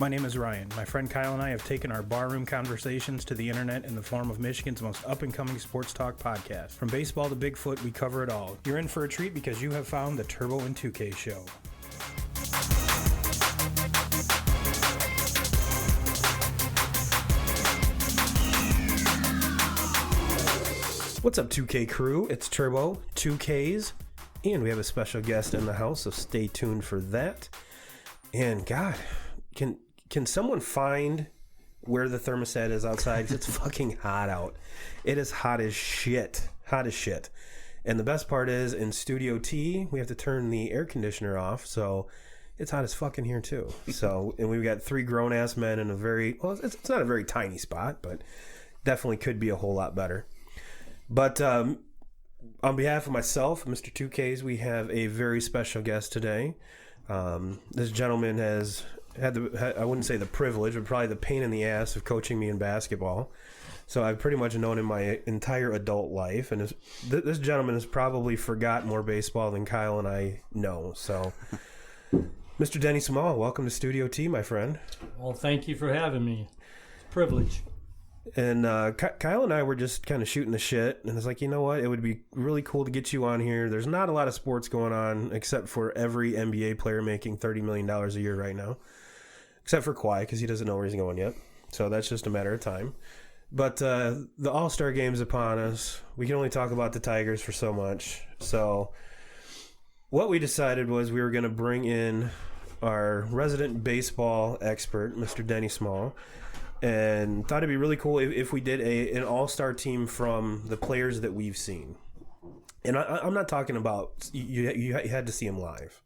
My name is Ryan. My friend Kyle and I have taken our barroom conversations to the internet in the form of Michigan's most up-and-coming sports talk podcast. From baseball to Bigfoot, we cover it all. You're in for a treat because you have found the Turbo-vs-2ks show. What's up, 2K crew? It's Turbo, 2Ks, and we have a special guest in the house, so stay tuned for that. And God, can someone find where the thermostat is outside? It's fucking hot out. It is hot as shit. Hot as shit. And the best part is, in Studio T, we have to turn the air conditioner off, so it's hot as fuck in here too. So, and we've got three grown-ass men in a very, well, it's not a very tiny spot, but definitely could be a whole lot better. But on behalf of myself, Mr. 2Ks, we have a very special guest today. This gentleman has had I wouldn't say the privilege, but probably the pain in the ass of coaching me in basketball. So I've pretty much known him my entire adult life. And this gentleman has probably forgot more baseball than Kyle and I know. So, Mr. Denny Small, welcome to Studio T, my friend. Well, thank you for having me. It's a privilege. And Kyle and I were just kind of shooting the shit, and it's like, you know what? It would be really cool to get you on here. There's not a lot of sports going on, except for every NBA player making $30 million a year right now, except for Kawhi, because he doesn't know where he's going yet. So that's just a matter of time. But the All Star game's upon us. We can only talk about the Tigers for so much. So what we decided was we were going to bring in our resident baseball expert, Mr. Denny Small. And thought it'd be really cool if we did an all-star team from the players that we've seen. And I'm not talking about you had to see him live,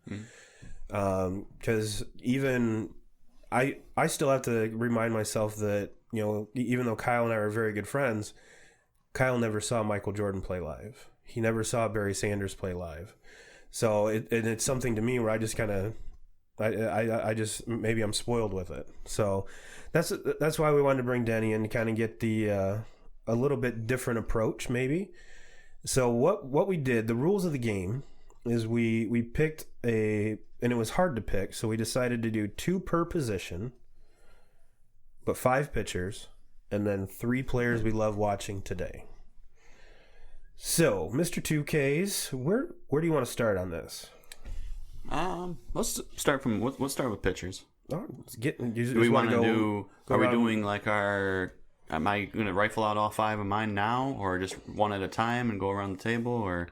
because even I still have to remind myself that, you know, even though Kyle and I are very good friends, Kyle never saw Michael Jordan play live. He never saw Barry Sanders play live. So it's something to me where I just kind of I just maybe I'm spoiled with it. So that's why we wanted to bring Denny in to kind of get the a little bit different approach maybe. So what we did, the rules of the game is we picked and it was hard to pick, so we decided to do 2 per position, but 5 pitchers, and then 3 players we love watching today. So, Mr. 2Ks, where do you want to start on this? Let's start with pitchers. Oh, Do we want to do? Are we doing like our? Am I going to rifle out all 5 of mine now, or just one at a time and go around the table, or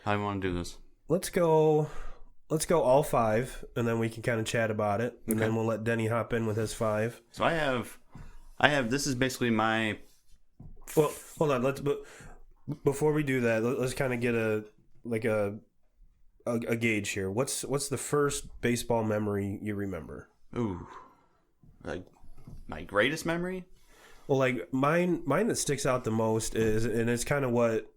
how do you want to do this? Let's go all 5, and then we can kind of chat about it, and then we'll let Denny hop in with his 5. So I have. This is basically my. Well, hold on. Before we do that, let's kind of get a gauge here. What's the first baseball memory you remember? Ooh, like my greatest memory? Well, like mine that sticks out the most is, and it's kind of what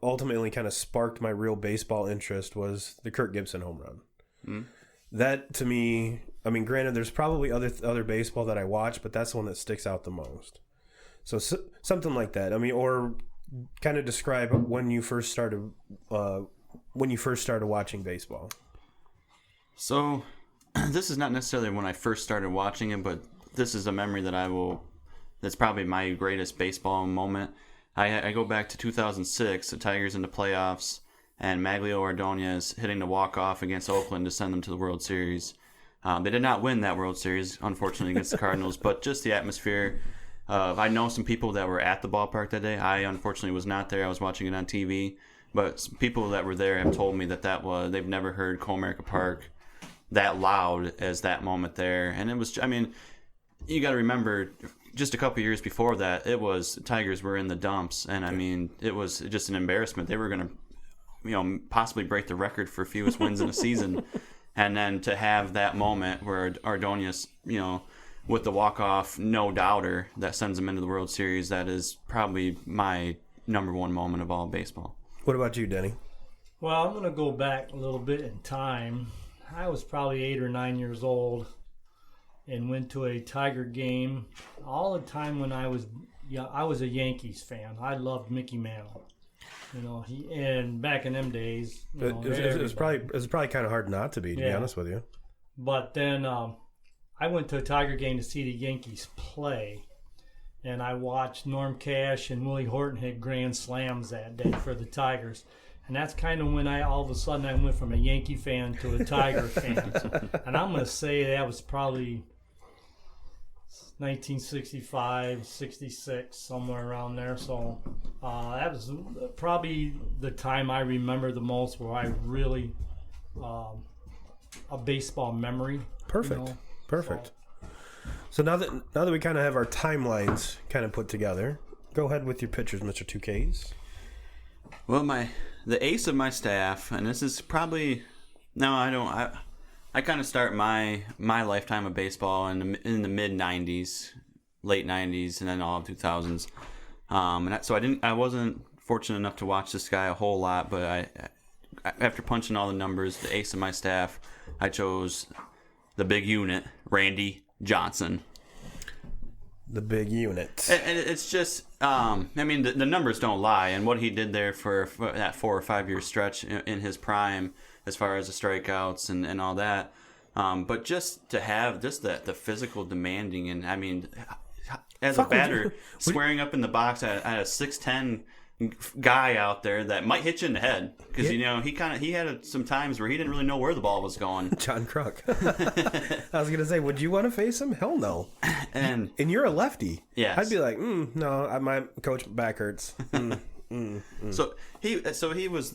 ultimately kind of sparked my real baseball interest, was the Kirk Gibson home run. Mm. That to me, I mean, granted, there's probably other baseball that I watch, but that's the one that sticks out the most. So something like that. I mean, or kind of describe when you first started watching baseball. So, this is not necessarily when I first started watching it, but this is a memory that's probably my greatest baseball moment. I go back to 2006, the Tigers in the playoffs, and Maglio Ordonez hitting the walk-off against Oakland to send them to the World Series. They did not win that World Series, unfortunately, against the Cardinals, but just the atmosphere. I know some people that were at the ballpark that day. I, unfortunately, was not there. I was watching it on TV. But people that were there have told me they've never heard Comerica Park that loud as that moment there. And it was, I mean, you got to remember, just a couple years before that, Tigers were in the dumps. And I mean, it was just an embarrassment. They were going to, possibly break the record for fewest wins in a season. And then to have that moment where Ordonez, with the walk-off no-doubter that sends them into the World Series, that is probably my number one moment of all baseball. What about you, Denny? Well, I'm going to go back a little bit in time. I was probably 8 or 9 years old and went to a Tiger game. All the time when I was a Yankees fan. I loved Mickey Mantle. And back in them days, it was probably kind of hard not to be honest with you. But then I went to a Tiger game to see the Yankees play, and I watched Norm Cash and Willie Horton hit grand slams that day for the Tigers. And that's kind of when all of a sudden I went from a Yankee fan to a Tiger fan. And I'm going to say that was probably 1965, 66, somewhere around there. So that was probably the time I remember the most where I really, a baseball memory. Perfect. Perfect. So now that we kind of have our timelines kind of put together, go ahead with your pitchers, Mr. 2Ks. Well, the ace of my staff, and this is probably I kind of start my lifetime of baseball in the mid '90s, late '90s, and then all of 2000s. I wasn't fortunate enough to watch this guy a whole lot, but I after punching all the numbers, the ace of my staff, I chose the big unit, Randy Johnson. The big unit. And it's just, the numbers don't lie. And what he did there for that 4 or 5 year stretch in his prime, as far as the strikeouts and all that. But just to have the physical demanding, and I mean, as a batter, squaring up in the box at a 6'10" guy out there that might hit you in the head, because he had some times where he didn't really know where the ball was going. John Kruk. I was gonna say, would you want to face him? Hell no. And you're a lefty. Yeah, I'd be like, no, my coach back hurts. So he was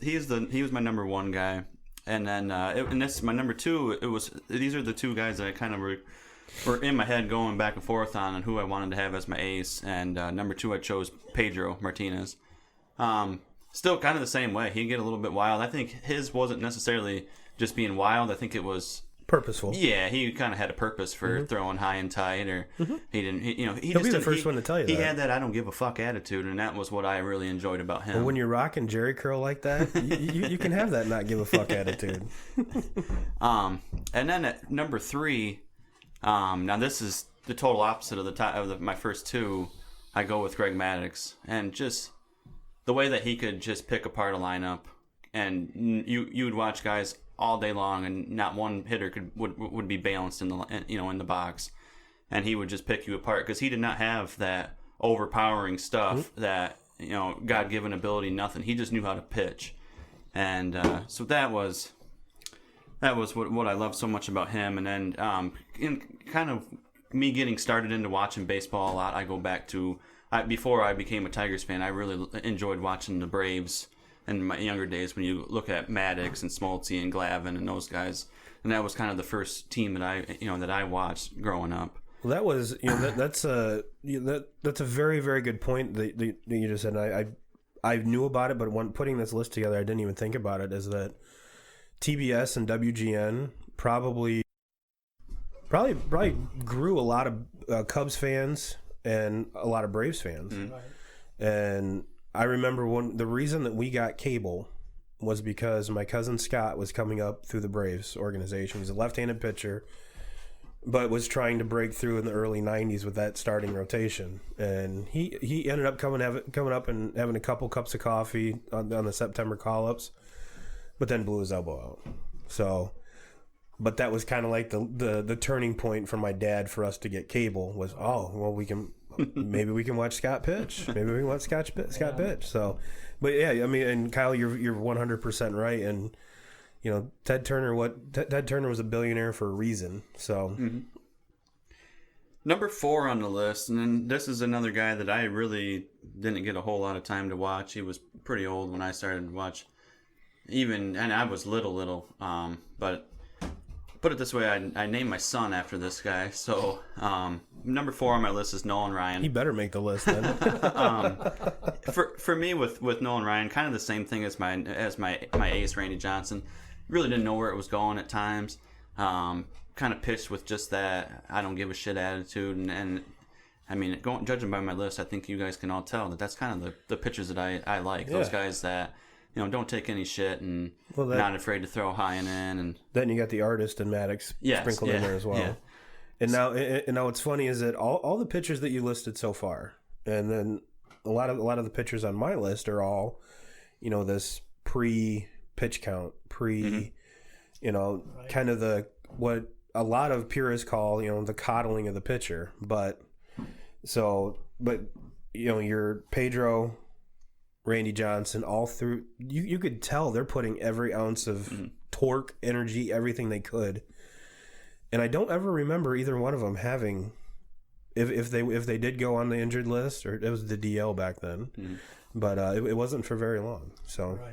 my number one guy, and then and this is my number two. These are the two guys that I kind of were in my head going back and forth on who I wanted to have as my ace. And number two, I chose Pedro Martinez. Still kind of the same way. He'd get a little bit wild. I think his wasn't necessarily just being wild. I think it was purposeful. Yeah, he kind of had a purpose for throwing high and tight, or he didn't. He'll be the first one to tell you he that. He had that I don't give a fuck attitude, and that was what I really enjoyed about him. But when you're rocking Jerry curl like that, you can have that not give a fuck attitude. And then at number three, now this is the total opposite of my first two. I go with Greg Maddux, and just the way that he could just pick apart a lineup, and you would watch guys all day long, and not one hitter would be balanced in the box, and he would just pick you apart because he did not have that overpowering stuff, that God-given ability, nothing. He just knew how to pitch, and so that was what I loved so much about him. And then in kind of me getting started into watching baseball a lot, I go back to. Before I became a Tigers fan, I really enjoyed watching the Braves in my younger days. When you look at Maddux and Smoltz and Glavine and those guys, and that was kind of the first team that I watched growing up. Well, that was that's a very, very good point that you just said. And I knew about it, but when putting this list together, I didn't even think about it. Is that TBS and WGN probably grew a lot of Cubs fans and a lot of Braves fans. Right. And I remember the reason that we got cable was because my cousin Scott was coming up through the Braves organization. He's a left-handed pitcher, but was trying to break through in the early 90s with that starting rotation. And he ended up coming up and having a couple cups of coffee on the September call-ups, but then blew his elbow out. So... But that was kind of like the turning point for my dad for us to get cable was, maybe we can watch Scott pitch. Maybe we can watch Scott pitch. So, but yeah, I mean, and Kyle, you're 100% right. And, Ted Turner was a billionaire for a reason. So. Number 4 on the list, and then this is another guy that I really didn't get a whole lot of time to watch. He was pretty old when I started to watch, and I was little, but... Put it this way, I named my son after this guy. So number 4 on my list is Nolan Ryan. He better make the list then. For me with Nolan Ryan, kind of the same thing as my ace Randy Johnson. Really didn't know where it was going at times. Kind of pitched with just that I don't give a shit attitude, and I mean, judging by my list, I think you guys can all tell that that's kind of the pitchers that I like. Yeah. Those guys that. Don't take any shit and not afraid to throw high and in. And then you got the artist and Maddux sprinkled in there as well. Yeah. And now what's funny is that all the pitchers that you listed so far, and then a lot of the pitchers on my list are all, this pre-pitch count, kind of what a lot of purists call, the coddling of the pitcher. But your Pedro, Randy Johnson, all through, you could tell they're putting every ounce of torque, energy, everything they could. And I don't ever remember either one of them having, if they did go on the injured list, or it was the DL back then, but it wasn't for very long. So. Right.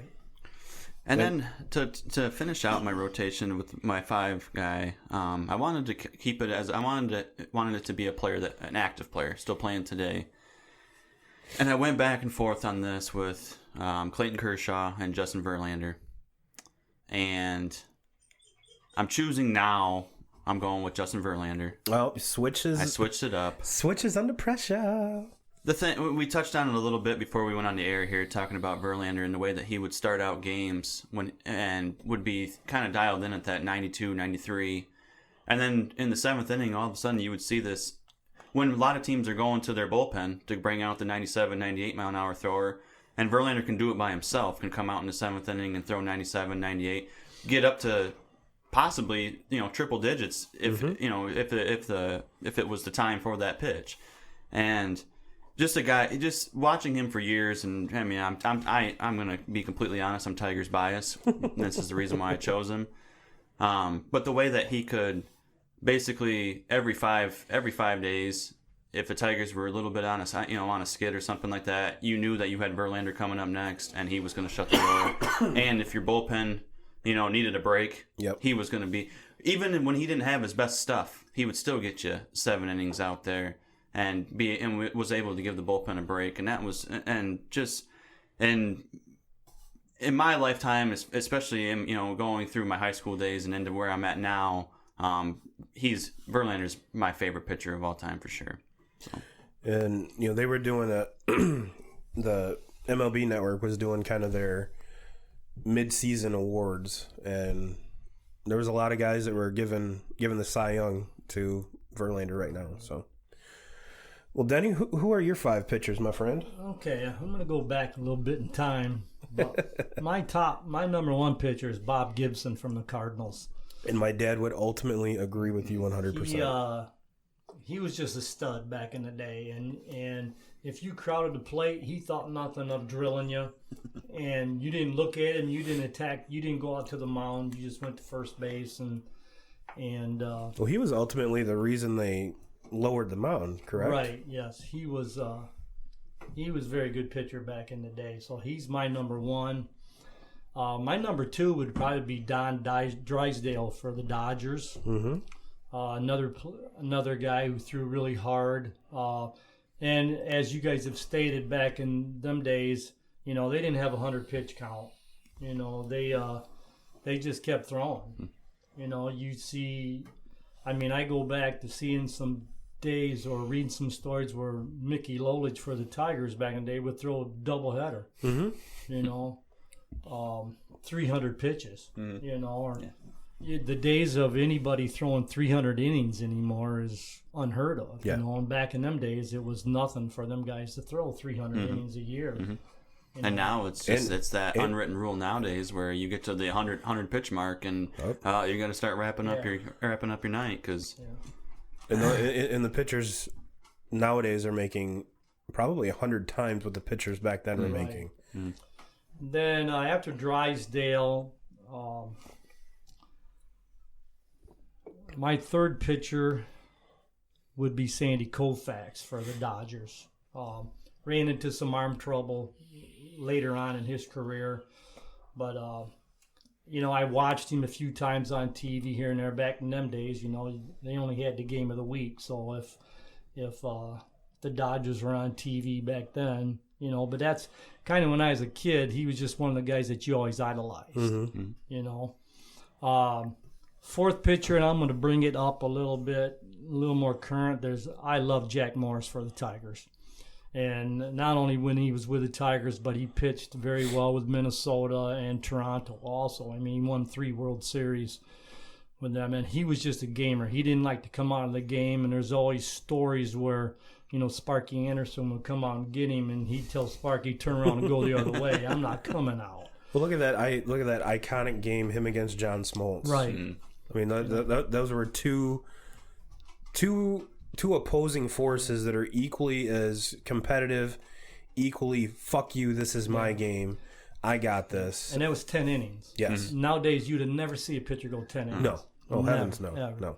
And then to finish out my rotation with my 5 guy, I wanted to keep it as I wanted it to be a player an active player, still playing today. And I went back and forth on this with Clayton Kershaw and Justin Verlander, and I'm choosing now. I'm going with Justin Verlander. Well, switches. I switched it up. Switches under pressure. The thing we touched on it a little bit before we went on the air here, talking about Verlander and the way that he would start out games and would be kind of dialed in at that 92, 93. And then in the 7th inning, all of a sudden you would see this when a lot of teams are going to their bullpen to bring out the 97, 98 mile an hour thrower. And Verlander can do it by himself, can come out in the 7th inning and throw 97, 98, get up to possibly, triple digits if it was the time for that pitch. And just a guy, just watching him for years, and I mean, I'm gonna be completely honest. I'm Tigers biased. This is the reason why I chose him. But the way that he could basically every five days, if the Tigers were a little bit on a skid or something like that, you knew that you had Verlander coming up next, and he was going to shut the door. And if your bullpen, needed a break, he was going to be, even when he didn't have his best stuff, he would still get you 7 innings out there. And was able to give the bullpen a break, and that was in my lifetime, especially in going through my high school days and into where I'm at now. Verlander's my favorite pitcher of all time for sure. So. And they were doing the MLB Network was doing kind of their mid-season awards, and there was a lot of guys that were given the Cy Young to Verlander right now. So. Well, Denny, who are your 5 pitchers, my friend? Okay, I'm going to go back a little bit in time. My number 1 pitcher is Bob Gibson from the Cardinals. And my dad would ultimately agree with you 100%. He was just a stud back in the day, and if you crowded the plate, he thought nothing of drilling you, and you didn't look at him, you didn't attack, you didn't go out to the mound, you just went to first base, and well, he was ultimately the reason they lowered the mound, correct? Right. Yes, he was a very good pitcher back in the day. So he's my number 1. My number 2 would probably be Don Drysdale for the Dodgers. Mm-hmm. Another guy who threw really hard. And as you guys have stated, back in them days, they didn't have a 100 pitch count. They just kept throwing. You see. I mean, I go back to seeing some days or reading some stories where Mickey Lolich for the Tigers back in the day would throw a doubleheader. Mm-hmm. 300 pitches. Mm-hmm. The days of anybody throwing 300 innings anymore is unheard of. Yeah. And back in them days, it was nothing for them guys to throw 300 innings a year. Mm-hmm. And now it's that unwritten rule nowadays where you get to the 100 pitch mark and you're going to start wrapping up your night because. Yeah. And the pitchers nowadays are making probably 100 times what the pitchers back then were making. Mm. Then after Drysdale, my 3rd pitcher would be Sandy Koufax for the Dodgers. Ran into some arm trouble later on in his career, but I watched him a few times on TV here and there. Back in them days, they only had the game of the week, so if the Dodgers were on TV back then, but that's kind of when I was a kid, he was just one of the guys that you always idolized. Mm-hmm. 4th pitcher, and I'm going to bring it up a little more current. I love Jack Morris for the Tigers. And not only when he was with the Tigers, but he pitched very well with Minnesota and Toronto also. I mean, he won 3 World Series with them. And he was just a gamer. He didn't like to come out of the game. And there's always stories where, Sparky Anderson would come out and get him, and he'd tell Sparky, turn around and go the other way. I'm not coming out. Well, look at that iconic game, him against John Smoltz. Right. I mean, those were two opposing forces that are equally as competitive, equally fuck you, this is my game, I got this. And that was 10 innings. Yes. Nowadays, you'd never see a pitcher go 10 innings. No. Oh, Never, heavens, no. ever. No.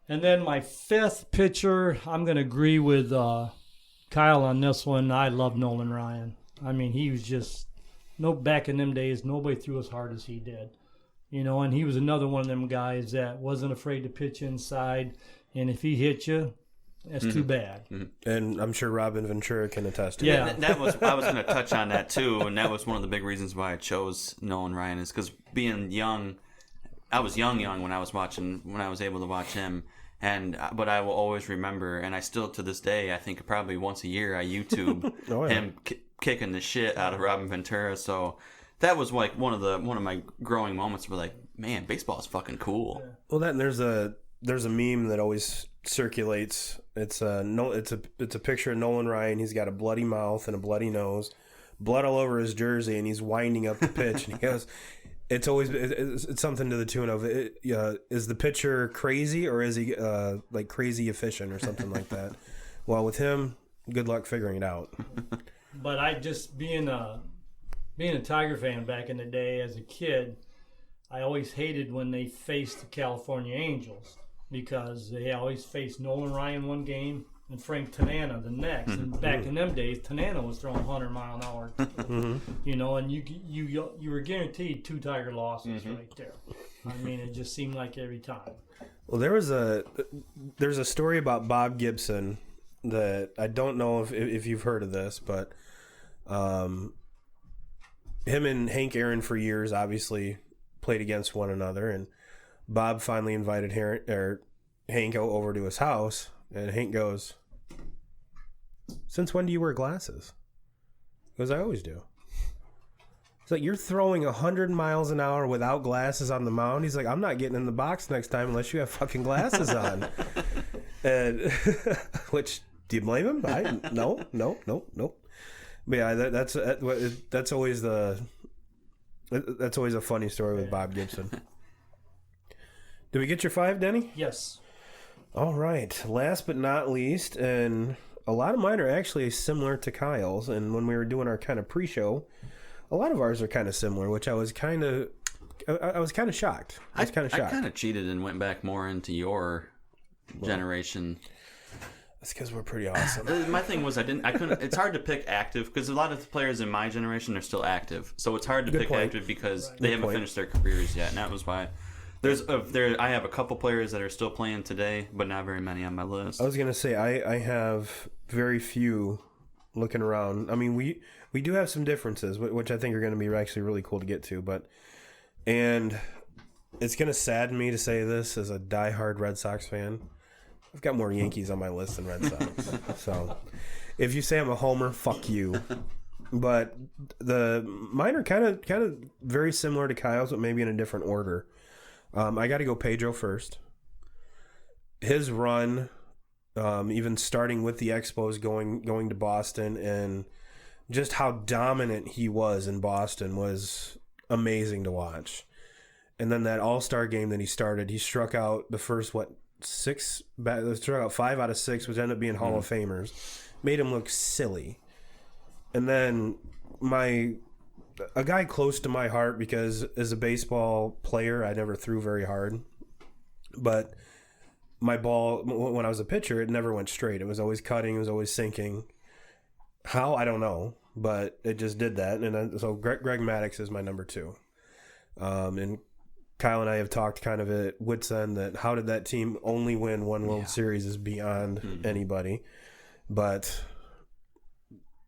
And then my fifth pitcher, I'm going to agree with Kyle on this one. I love Nolan Ryan. I mean, he was just, back in them days, nobody threw as hard as he did. And he was another one of them guys that wasn't afraid to pitch inside. And if he hit you, that's too bad. Mm-hmm. And I'm sure Robin Ventura can attest to Yeah. I was going to touch on that too, and that was one of the big reasons why I chose Nolan Ryan is because being young, I was young when I was able to watch him. But I will always remember, and I still to this day, I think probably once a year I YouTube him kicking the shit out of Robin Ventura. So that was like one of my growing moments where like, man, baseball is fucking cool. Yeah. Well, then there's a meme that always circulates. It's a picture of Nolan Ryan. He's got a bloody mouth and a bloody nose, blood all over his jersey, and he's winding up the pitch. And he goes, it's something to the tune of, is the pitcher crazy or is he like crazy efficient or something like that? Well, with him, good luck figuring it out. But I just being a Tiger fan back in the day as a kid, I always hated when they faced the California Angels because they always faced Nolan Ryan one game and Frank Tanana the next. And back in them days, Tanana was throwing 100-mile-an-hour, and you were guaranteed 2 Tiger losses right there. I mean, it just seemed like every time. Well, there's a story about Bob Gibson that I don't know if you've heard of this, but him and Hank Aaron for years obviously played against one another, and Bob finally invited Hank over to his house, and Hank goes, "Since when do you wear glasses?" He goes, "I always do." He's like, "You're throwing 100 miles an hour without glasses on the mound." He's like, "I'm not getting in the box next time unless you have fucking glasses on." And which, do you blame him? No. But yeah, that's always a funny story with Bob Gibson. Did we get your 5, Denny? Yes. All right. Last but not least, and a lot of mine are actually similar to Kyle's. And when we were doing our kind of pre-show, a lot of ours are kind of similar, which I was kind of shocked. I kind of cheated and went back more into your generation. That's because we're pretty awesome. My thing was I couldn't. It's hard to pick active because a lot of the players in my generation are still active, so it's hard to pick active because they haven't finished their careers yet, and that was why. I have a couple players that are still playing today, but not very many on my list. I was gonna say I have very few looking around. I mean, we do have some differences, which I think are going to be actually really cool to get to. And it's going to sadden me to say this as a diehard Red Sox fan. I've got more Yankees on my list than Red Sox. So if you say I'm a homer, fuck you. But mine are kind of very similar to Kyle's, but maybe in a different order. I got to go Pedro first. His run, even starting with the Expos, going to Boston, and just how dominant he was in Boston was amazing to watch. And then that All Star game that he started, he struck out the first 6, struck out 5 out of 6, which ended up being Hall of Famers. Made him look silly. And then a guy close to my heart, because as a baseball player, I never threw very hard. But my ball, when I was a pitcher, it never went straight. It was always cutting. It was always sinking. How? I don't know. But it just did that. And so Greg Maddux is my number 2. And Kyle and I have talked kind of at wit's end that how did that team only win one World Series is beyond anybody. But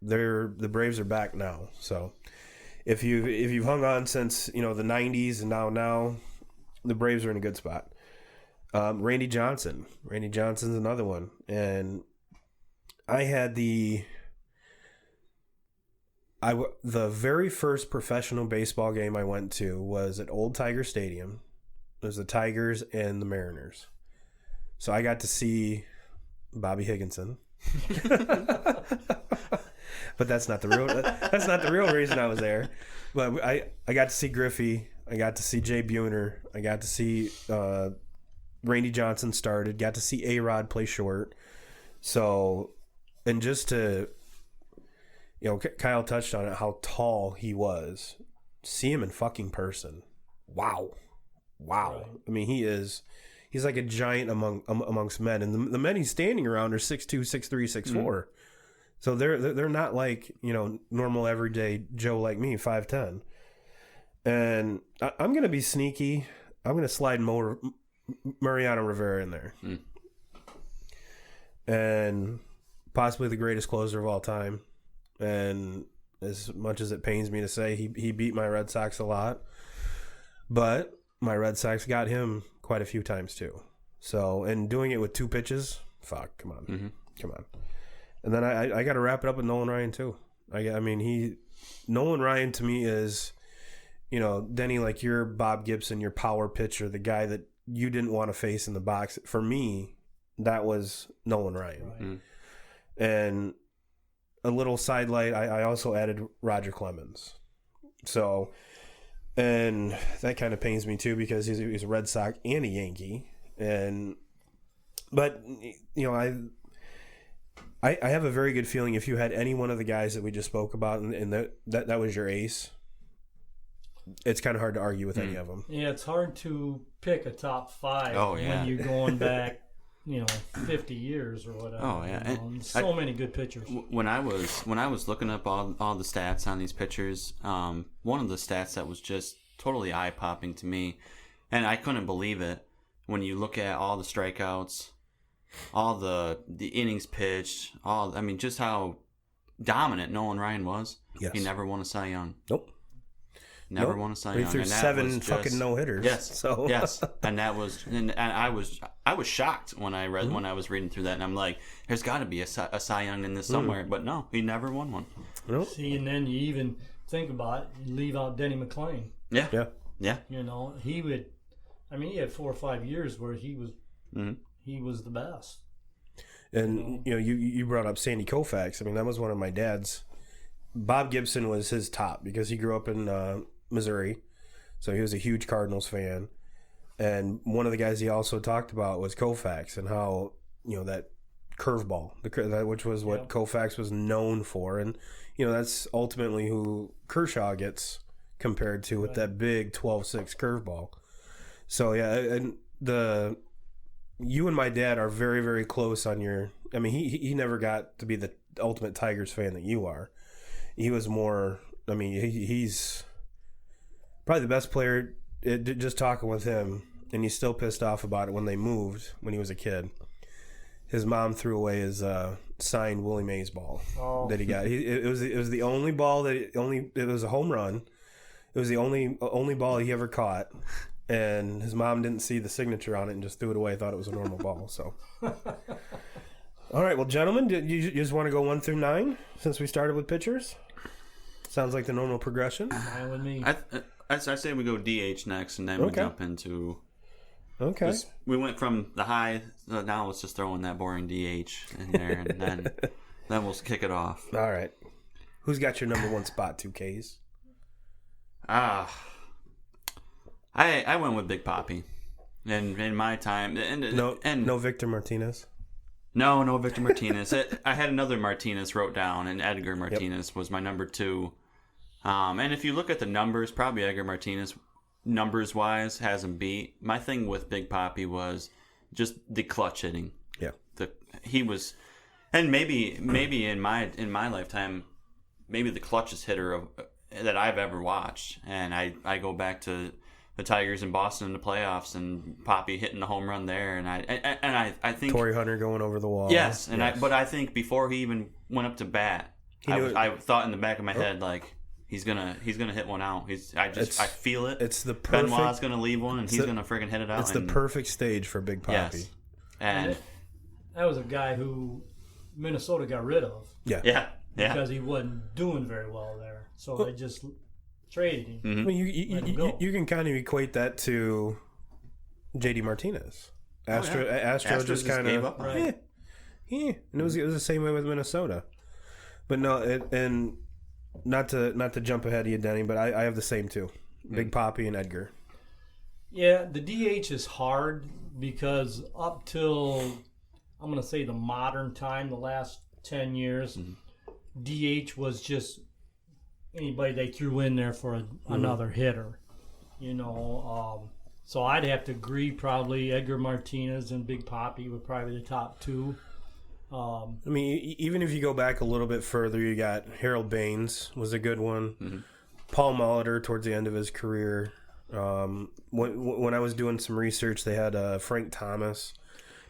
the Braves are back now. So if you've hung on since the 90s and now the Braves are in a good spot. Randy Johnson's another one, and I had the very first professional baseball game I went to was at Old Tiger Stadium. It was the Tigers and the Mariners, so I got to see Bobby Higginson. But that's not the real reason I was there. But I got to see Griffey. I got to see Jay Buhner. I got to see Randy Johnson started. Got to see A-Rod play short. So, and just to, Kyle touched on it, how tall he was. See him in fucking person. Wow. Right. I mean, he's like a giant amongst men. And the men he's standing around are 6'2", 6'3", 6'4". So they're not like, normal everyday Joe like me, 5'10". And I'm going to be sneaky. I'm going to slide Mariano Rivera in there. And possibly the greatest closer of all time. And as much as it pains me to say, he beat my Red Sox a lot. But my Red Sox got him quite a few times too. So, and doing it with 2 pitches, fuck, come on. Come on. And then I got to wrap it up with Nolan Ryan too. I mean, Nolan Ryan to me is, Denny, like your Bob Gibson, your power pitcher, the guy that you didn't want to face in the box. For me, that was Nolan Ryan. And a little sidelight, I also added Roger Clemens. So, and that kind of pains me too because he's a Red Sox and a Yankee. But I have a very good feeling if you had any one of the guys that we just spoke about and that was your ace, it's kind of hard to argue with any of them. Yeah, it's hard to pick a top 5 when you're going back, 50 years or whatever. Oh yeah, and so many good pitchers. When I was looking up all the stats on these pitchers, one of the stats that was just totally eye popping to me, and I couldn't believe it when you look at all the strikeouts, all the innings pitched, just how dominant Nolan Ryan was. Yes. He never won a Cy Young. Nope. Never won a Cy Young. He threw 7 fucking no hitters. Yes. So yes. And that was, and I was shocked when I read when I was reading through that, and I'm like, there's got to be a Cy Young in this somewhere, but no, he never won one. Nope. See, and then you even think about it, you leave out Denny McClain. Yeah. He would. He had 4 or 5 years where he was the best. And you brought up Sandy Koufax. I mean, that was one of my dad's. Bob Gibson was his top because he grew up in Missouri, so he was a huge Cardinals fan. And one of the guys he also talked about was Koufax and how that curveball, which was what Koufax was known for, and that's ultimately who Kershaw gets compared to with that big 12-6 curveball. So yeah, and you and my dad are very, very close on your. I mean, he never got to be the ultimate Tigers fan that you are. He was more. I mean, he's probably the best player. Just talking with him, and he's still pissed off about it when they moved when he was a kid. His mom threw away his signed Willie Mays ball that he got. It was the only ball it was a home run. It was the only ball he ever caught. And his mom didn't see the signature on it and just threw it away. Thought it was a normal ball. So, all right, well, gentlemen, you just want to go 1 through 9 since we started with pitchers? Sounds like the normal progression. Fine with me. I say we go DH next, and then we jump into. Okay. We went from the high. So now let's just throw in that boring DH in there, and then we'll kick it off. All right. Who's got your number 1 spot? 2Ks. I went with Big Papi, and in my time, no Victor Martinez. No Victor Martinez. I had another Martinez wrote down, and Edgar Martinez was my number 2. And if you look at the numbers, probably Edgar Martinez, numbers wise, has him beat. My thing with Big Papi was just the clutch hitting. Yeah, he was, and maybe in my lifetime, maybe the clutchest hitter that I've ever watched. And I go back to the Tigers in Boston in the playoffs, and Papi hitting the home run there, and I think Torrey Hunter going over the wall. Yes, and yes. But I think before he even went up to bat, I thought in the back of my head like he's gonna hit one out. I feel it. It's the perfect. Benoit's gonna leave one, and he's gonna friggin' hit it out. It's the perfect stage for Big Papi. Yes. And that was a guy who Minnesota got rid of. Yeah. Because he wasn't doing very well there, so they just traded him. Mm-hmm. I mean, you can kind of equate that to JD Martinez. Astro just kind gave of up. Right. Yeah. And it was the same way with Minnesota. But no, and not to jump ahead of you, Denny, but I have the same too. Big Papi and Edgar. Yeah, the DH is hard because up till, I'm going to say the modern time, the last 10 years, DH was just anybody they threw in there for another hitter. You know, so I'd have to agree probably Edgar Martinez and Big Papi were probably the top two. I mean, even if you go back a little bit further, you got Harold Baines was a good one. Paul Molitor towards the end of his career. When I was doing some research, they had Frank Thomas.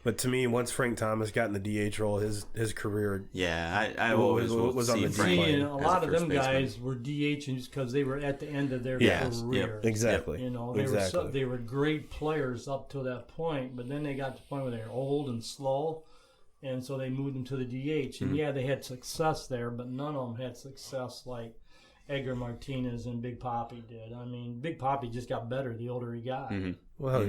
But to me, once Frank Thomas got in the DH role, his career I always was on the Frank See, and a lot of them baseman. guys were DHing just because they were at the end of their Yes, career. Exactly. You know, exactly. they were great players up to that point, but then they got to the point where they were old and slow, and so they moved them to the DH. And yeah, they had success there, but none of them had success like Edgar Martinez and Big Papi did. I mean, Big Papi just got better the older he got. Well,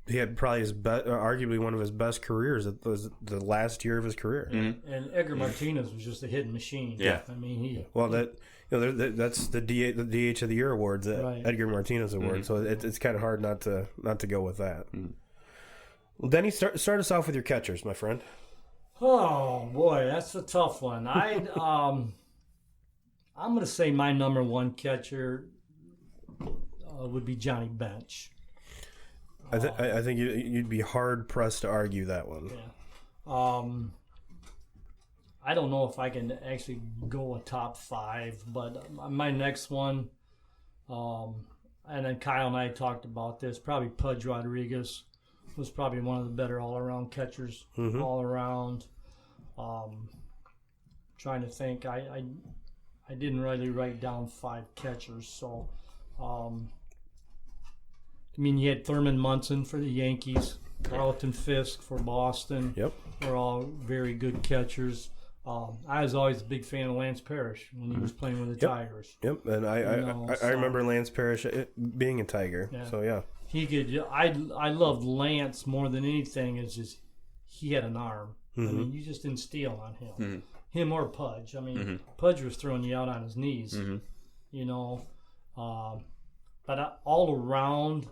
he had probably arguably one of his best careers. It was the last year of his career. And Edgar Martinez was just a hitting machine. Yeah. I mean, Well, that's the DH of the Year award, the Right. Edgar Martinez award. So it's kind of hard not to go with that. Well, Denny, start us off with your catchers, my friend. oh boy, that's a tough one. I'm going to say my number one catcher would be Johnny Bench. I think you'd be hard pressed to argue that one. Yeah. I don't know if I can actually go a top five, but my next one, and then Kyle and I talked about this, probably Pudge Rodriguez was probably one of the better all-around catchers, all around. Trying to think, I didn't really write down five catchers, so I mean, you had Thurman Munson for the Yankees, Carlton Fisk for Boston. Yep. They're all very good catchers. I was always a big fan of Lance Parrish when he was playing with the Tigers. Yep, and I remember Lance Parrish being a Tiger. Yeah. So yeah. He could. I loved Lance more than anything. It's just he had an arm. I mean, you just didn't steal on him. Him or Pudge. I mean, Pudge was throwing you out on his knees. You know, but all around.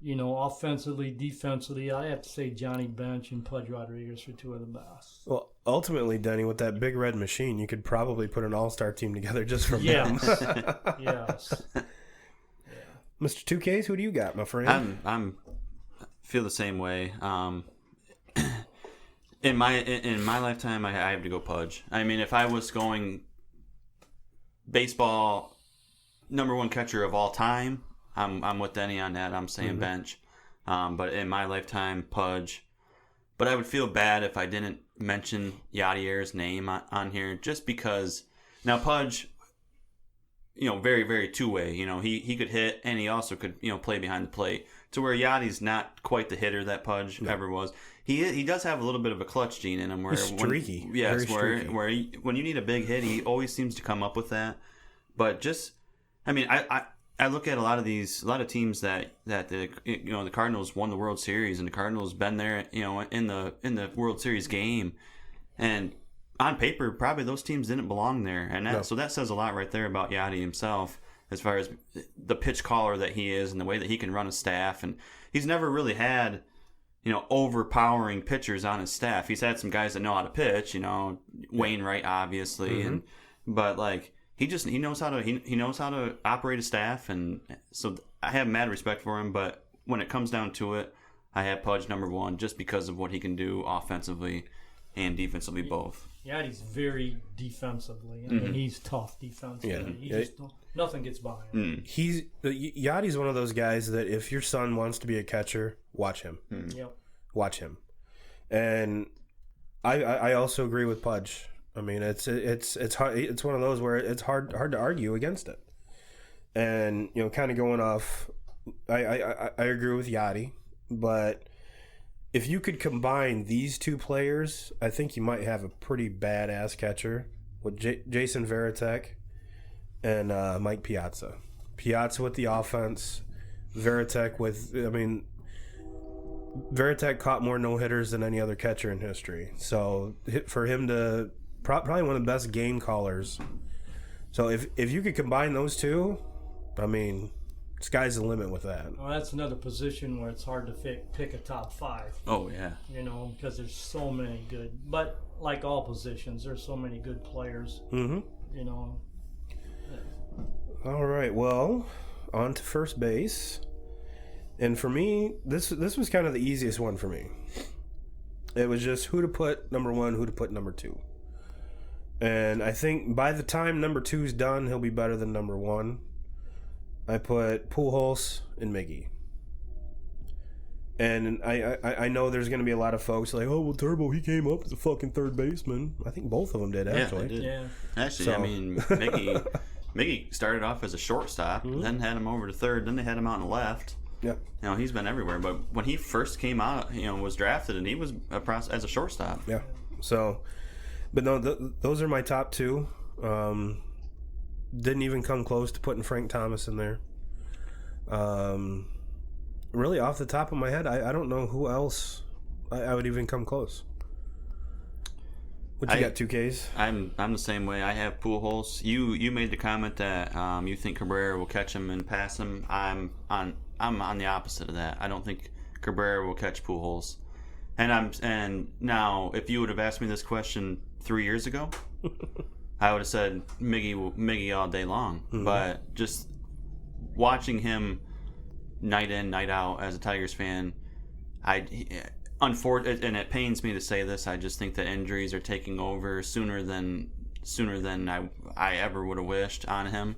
You know, offensively, defensively, I have to say Johnny Bench and Pudge Rodriguez are two of the best. Well, ultimately, Denny, with that big red machine, you could probably put an all-star team together just from them. Yes. Mr. 2Ks, who do you got, my friend? I'm feel the same way. In my lifetime, I have to go Pudge. I mean, if I was going baseball number one catcher of all time, I'm with Denny on that. I'm saying Bench. But in my lifetime, Pudge. But I would feel bad if I didn't mention Yadier's name on here, just because now Pudge, you know, very, very two-way. You know, he could hit and he also could, you know, play behind the plate. To where Yadi's not quite the hitter that Pudge ever was. He does have a little bit of a clutch gene in him. Where He's streaky. Yes, Very where when you need a big hit, he always seems to come up with that. But just, I mean, I look at a lot of teams that the Cardinals won the World Series, and the Cardinals been there, you know, in the World Series game, and on paper probably those teams didn't belong there, and so that says a lot right there about Yadi himself as far as the pitch caller that he is and the way that he can run a staff, and he's never really had, you know, overpowering pitchers on his staff. He's had some guys that know how to pitch, you know, Wainwright obviously, but like. He knows how to operate a staff, and so I have mad respect for him. But when it comes down to it, I have Pudge number one just because of what he can do offensively and defensively both. Yeah, he's very defensively. I mean, he's tough defensively. Nothing gets by him. Yadi's one of those guys that if your son wants to be a catcher, watch him. Yep. Watch him. And I also agree with Pudge. I mean, it's hard. It's one of those where it's hard to argue against it. And you know, kind of going off, I agree with Yadi, but if you could combine these two players, I think you might have a pretty badass catcher with Jason Varitek and Mike Piazza. Piazza with the offense, Varitek with. I mean, Varitek caught more no-hitters than any other catcher in history. So for him to probably one of the best game callers. So if you could combine those two, I mean, sky's the limit with that. Well, that's another position where it's hard to pick a top 5. Oh yeah. Because there's so many good. But like all positions, there's so many good players. Mm-hmm. All right. Well, on to first base. And for me, this was kind of the easiest one for me. It was just who to put number 1, who to put number 2. And I think by the time number 2's done, he'll be better than number 1. I put Pujols and Miggy. And I know there's going to be a lot of folks like, oh, well, Turbo, he came up as a fucking third baseman. I think both of them did, actually. Yeah, they did. Yeah. Actually, So. I mean, Miggy started off as a shortstop, then had him over to third, then they had him out in left. Yeah. He's been everywhere. But when he first came out, was drafted, and he was as a shortstop. Yeah. So, but no, those are my top 2. Didn't even come close to putting Frank Thomas in there. Really, off the top of my head, I don't know who else I would even come close. What you got, 2Ks? I'm the same way. I have Pujols. You made the comment that you think Cabrera will catch him and pass him. I'm on the opposite of that. I don't think Cabrera will catch Pujols. And now, if you would have asked me this question 3 years ago, I would have said Miggy all day long. Mm-hmm. But just watching him night in, night out as a Tigers fan, and it pains me to say this, I just think that injuries are taking over sooner than I ever would have wished on him.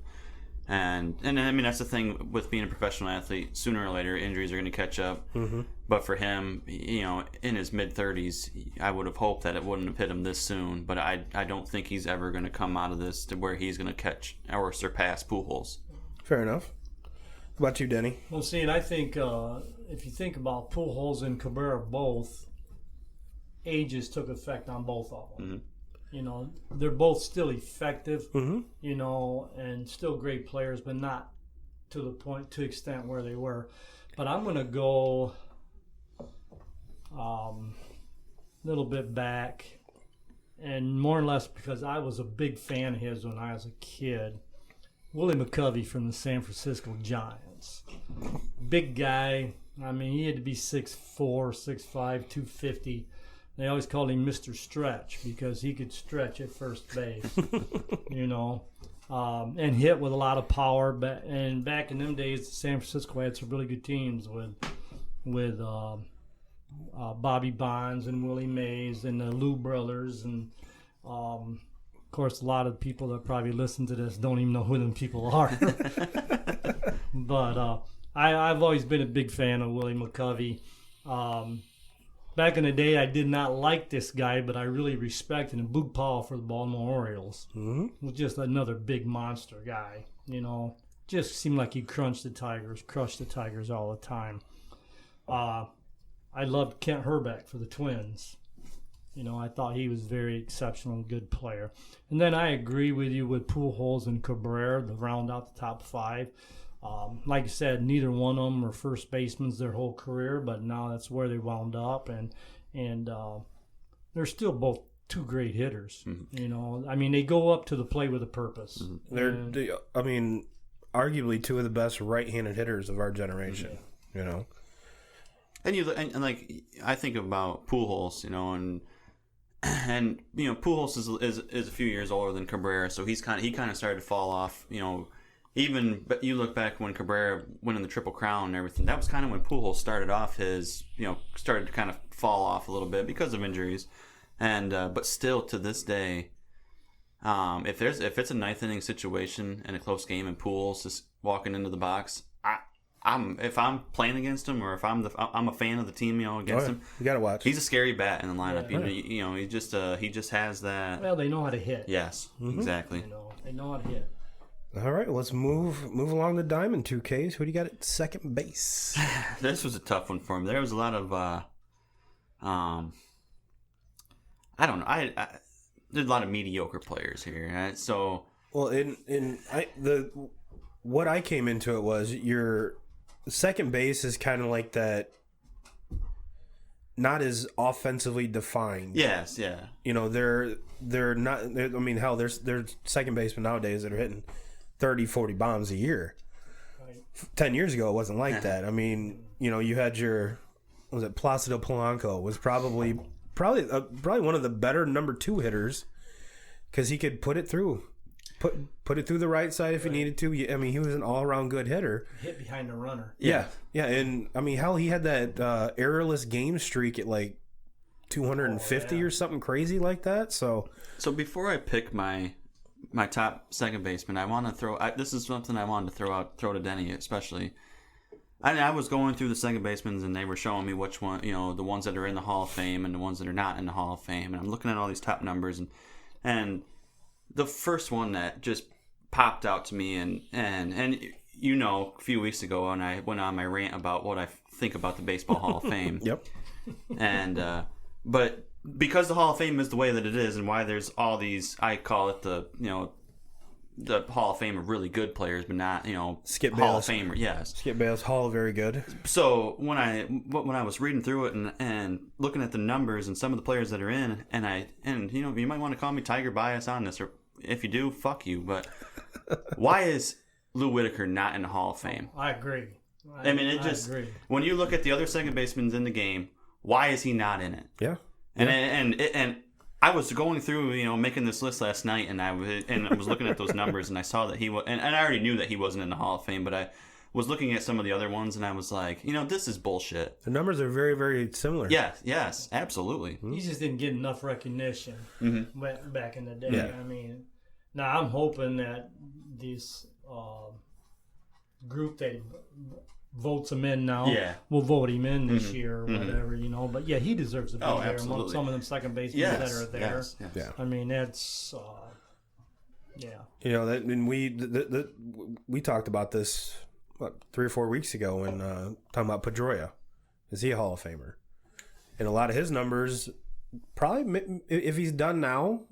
And I mean, that's the thing with being a professional athlete. Sooner or later, injuries are going to catch up. Mm-hmm. But for him, in his mid-30s, I would have hoped that it wouldn't have hit him this soon. But I don't think he's ever going to come out of this to where he's going to catch or surpass Pujols. Fair enough. How about you, Denny? Well, see, and I think if you think about Pujols and Cabrera both, ages took effect on both of them. Mm-hmm. They're both still effective, mm-hmm. And still great players, but not to the extent where they were. But I'm going to go a little bit back, and more or less because I was a big fan of his when I was a kid. Willie McCovey from the San Francisco Giants. Big guy. I mean, he had to be 6'4", 6'5", 250. They always called him Mr. Stretch because he could stretch at first base, and hit with a lot of power. And back in them days, San Francisco had some really good teams with Bobby Bonds and Willie Mays and the Lou brothers. And, of course, a lot of people that probably listen to this don't even know who them people are. But I've always been a big fan of Willie McCovey. Back in the day, I did not like this guy, but I really respected him. Boog Powell for the Baltimore Orioles. Mm-hmm. Was just another big monster guy. Just seemed like he crushed the Tigers all the time. I loved Kent Herbeck for the Twins. I thought he was a very exceptional, good player. And then I agree with you with Pujols and Cabrera to round out the top 5. Like I said, neither one of them were first basemen their whole career, but now that's where they wound up, and they're still both 2 great hitters. Mm-hmm. I mean, they go up to the plate with a purpose. Mm-hmm. Arguably 2 of the best right-handed hitters of our generation. Mm-hmm. And like I think about Pujols, and Pujols is a few years older than Cabrera, so he kind of started to fall off, But you look back when Cabrera winning the Triple Crown and everything, that was kind of when Pujols started off started to kind of fall off a little bit because of injuries. And but still to this day, if it's a ninth inning situation and a close game and Pujols is walking into the box, if I'm playing against him or if I'm a fan of the team, against him, you gotta watch. He's a scary bat in the lineup. Yeah, he just has that. Well, they know how to hit. Yes, mm-hmm. Exactly. They know how to hit. All right, let's move along the diamond, 2Ks. Who do you got at second base? This was a tough one for him. There was a lot of, I don't know. There's a lot of mediocre players here. Right? So, well, what I came into it was your second base is kind of like that, not as offensively defined. Yes, yeah. They're not. I mean, hell, there's second basemen nowadays that are hitting 30, 40 bombs a year. 10 years ago, it wasn't like that. I mean, you had Placido Polanco was probably one of the better number 2 hitters because he could put it through. Put it through the right side if he needed to. I mean, he was an all-around good hitter. Hit behind the runner. Yeah. And, I mean, hell, he had that errorless game streak at like 250 or something crazy like that. So before I pick my top second baseman, I want to throw... this is something I wanted to throw to Denny, especially. I was going through the second basemen, and they were showing me which one, the ones that are in the Hall of Fame and the ones that are not in the Hall of Fame. And I'm looking at all these top numbers, and the first one that just popped out to me, and a few weeks ago when I went on my rant about what I think about the Baseball Hall of Fame. Yep. And but because the Hall of Fame is the way that it is, and why there's all these, I call it the Hall of Fame of really good players, but not Skip Hall Bayless. of Famer. Yes, Skip Bayless, Hall, very good. So when I was reading through it and looking at the numbers and some of the players that are in, and you might want to call me Tiger bias on this, or if you do, fuck you. But why is Lou Whitaker not in the Hall of Fame? I agree. I mean, it just agree. When you look at the other second basemen in the game, why is he not in it? Yeah. And I was going through, making this list last night, and I was looking at those numbers, and I saw that he was, and I already knew that he wasn't in the Hall of Fame, but I was looking at some of the other ones, and I was like, this is bullshit. The numbers are very, very similar. Yes, absolutely. He just didn't get enough recognition back in the day. Yeah. I mean, now I'm hoping that this group that votes him in now will vote him in this year or whatever, But yeah, he deserves to be there absolutely. among some of them second basemen that are there. Yes. Yeah. I mean, that's And we talked about this 3 or 4 weeks ago when talking about Pedroia. Is he a Hall of Famer? And a lot of his numbers, probably if he's done now,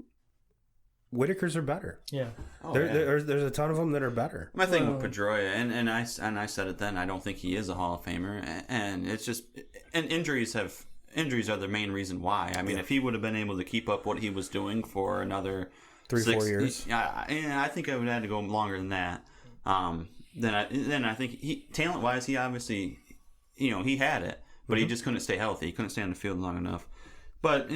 Whitaker's are better. Yeah. There's a ton of them that are better. My thing with Pedroia, and I said it then, I don't think he is a Hall of Famer, and it's just, and injuries are the main reason why. I mean, if he would have been able to keep up what he was doing for another 3-4 years, I think I would have had to go longer than that. Then I think talent wise, he obviously, he had it, but he just couldn't stay healthy. He couldn't stay on the field long enough. But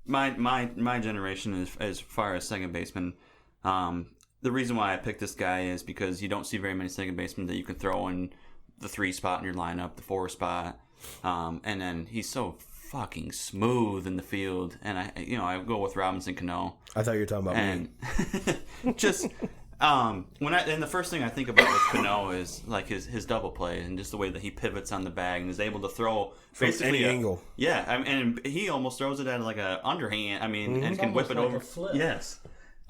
my generation as far as second baseman, the reason why I picked this guy is because you don't see very many second basemen that you can throw in the 3 spot in your lineup, the 4 spot, and then he's so fucking smooth in the field. And I go with Robinson Cano. I thought you were talking about me. Just and the first thing I think about with Cano is like his double play and just the way that he pivots on the bag and is able to throw from basically any angle. Yeah, and he almost throws it at like a underhand. I mean, and can whip it like over. A flip. Yes,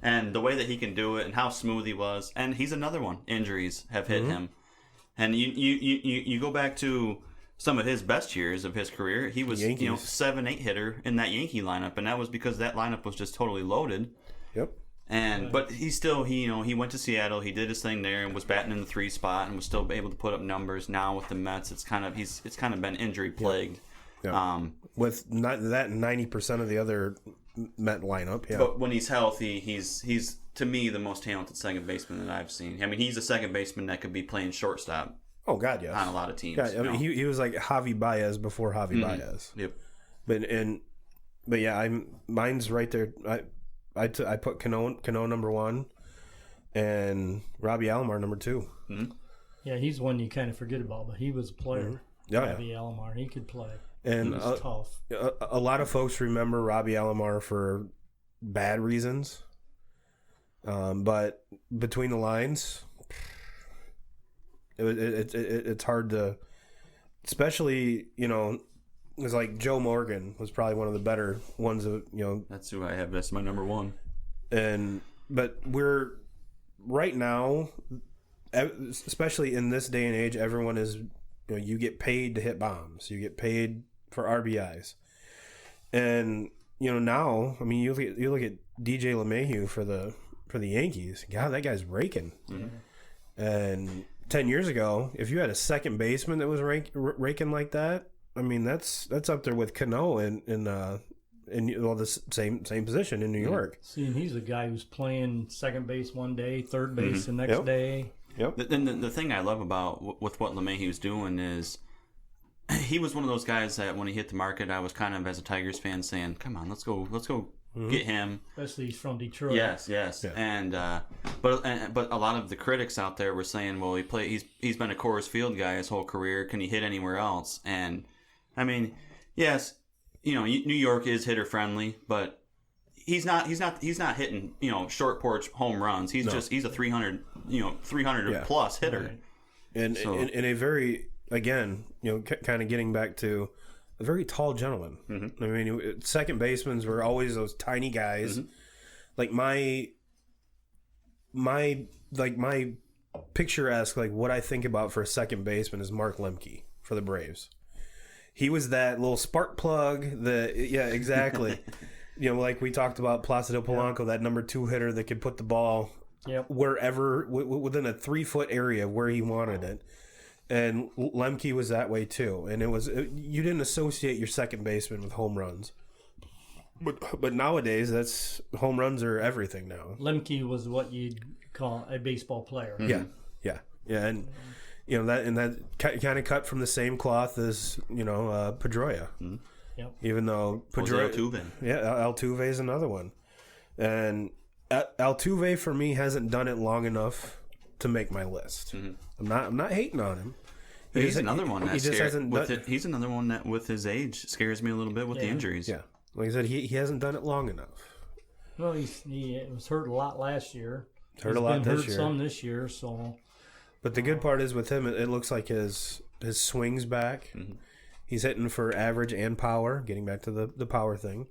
and the way that he can do it and how smooth he was, and he's another one. Injuries have hit him, and you go back to some of his best years of his career. He was 7-8 hitter in that Yankee lineup, and that was because that lineup was just totally loaded. Yep. And but he still he went to Seattle, he did his thing there and was batting in the 3 spot and was still able to put up numbers. Now with the Mets, it's kind of been injury plagued. Yep. With not that 90% of the other Met lineup. Yeah. But when he's healthy, he's to me the most talented second baseman that I've seen. I mean, he's a second baseman that could be playing shortstop. Oh God, yes. On a lot of teams. Yeah, I mean, he was like Javi Baez before Javi Baez. Yep. But yeah, mine's right there. I put Cano number 1 and Robbie Alomar number 2. Mm-hmm. Yeah, he's one you kind of forget about, but he was a player. Robbie Alomar, he could play. And he was tough. A lot of folks remember Robbie Alomar for bad reasons, but between the lines, it's hard to, especially it's like Joe Morgan was probably one of the better ones of That's who I have. That's my number 1. But we're right now, especially in this day and age, everyone is you get paid to hit bombs, you get paid for RBIs, and now I mean you look at DJ LeMahieu for the Yankees. God, that guy's raking. Mm-hmm. And 10 years ago, if you had a second baseman that was raking like that, I mean, that's up there with Cano in the same position in New York. See, and he's a guy who's playing second base one day, third base the next day. Yep. The thing I love about with what LeMahieu was doing is he was one of those guys that when he hit the market, I was kind of, as a Tigers fan, saying, come on, let's go get him. Especially he's from Detroit. Yes. Yeah. And but a lot of the critics out there were saying, well, he's been a Coors Field guy his whole career. Can he hit anywhere else? And I mean, yes, New York is hitter friendly, but he's not hitting short porch home runs. He's a 300 plus hitter. Right. And in a very, again, kind of getting back to a very tall gentleman. Mm-hmm. I mean, second basemans were always those tiny guys. Mm-hmm. Like my picturesque, like what I think about for a second baseman is Mark Lemke for the Braves. He was that little spark plug. Yeah, exactly. Like we talked about Placido Polanco, that number 2 hitter that could put the ball wherever within a 3-foot area where he wanted it. And Lemke was that way too. And you didn't associate your second baseman with home runs. But nowadays, that's home runs are everything now. Lemke was what you'd call a baseball player. Mm-hmm. Yeah, and that kind of cut from the same cloth as Pedroia. Mm-hmm. Yep. Even though Pedroia, Altuve. Yeah, Altuve is another one, and Altuve for me hasn't done it long enough to make my list. Mm-hmm. I'm not hating on him. He's another one that he's another one that with his age scares me a little bit with the injuries. Yeah, like I said, he hasn't done it long enough. Well, he was hurt a lot last year. Hurt a lot this year. Hurt some this year, so. But the good part is with him, it looks like his swing's back. Mm-hmm. He's hitting for average and power, getting back to the power thing.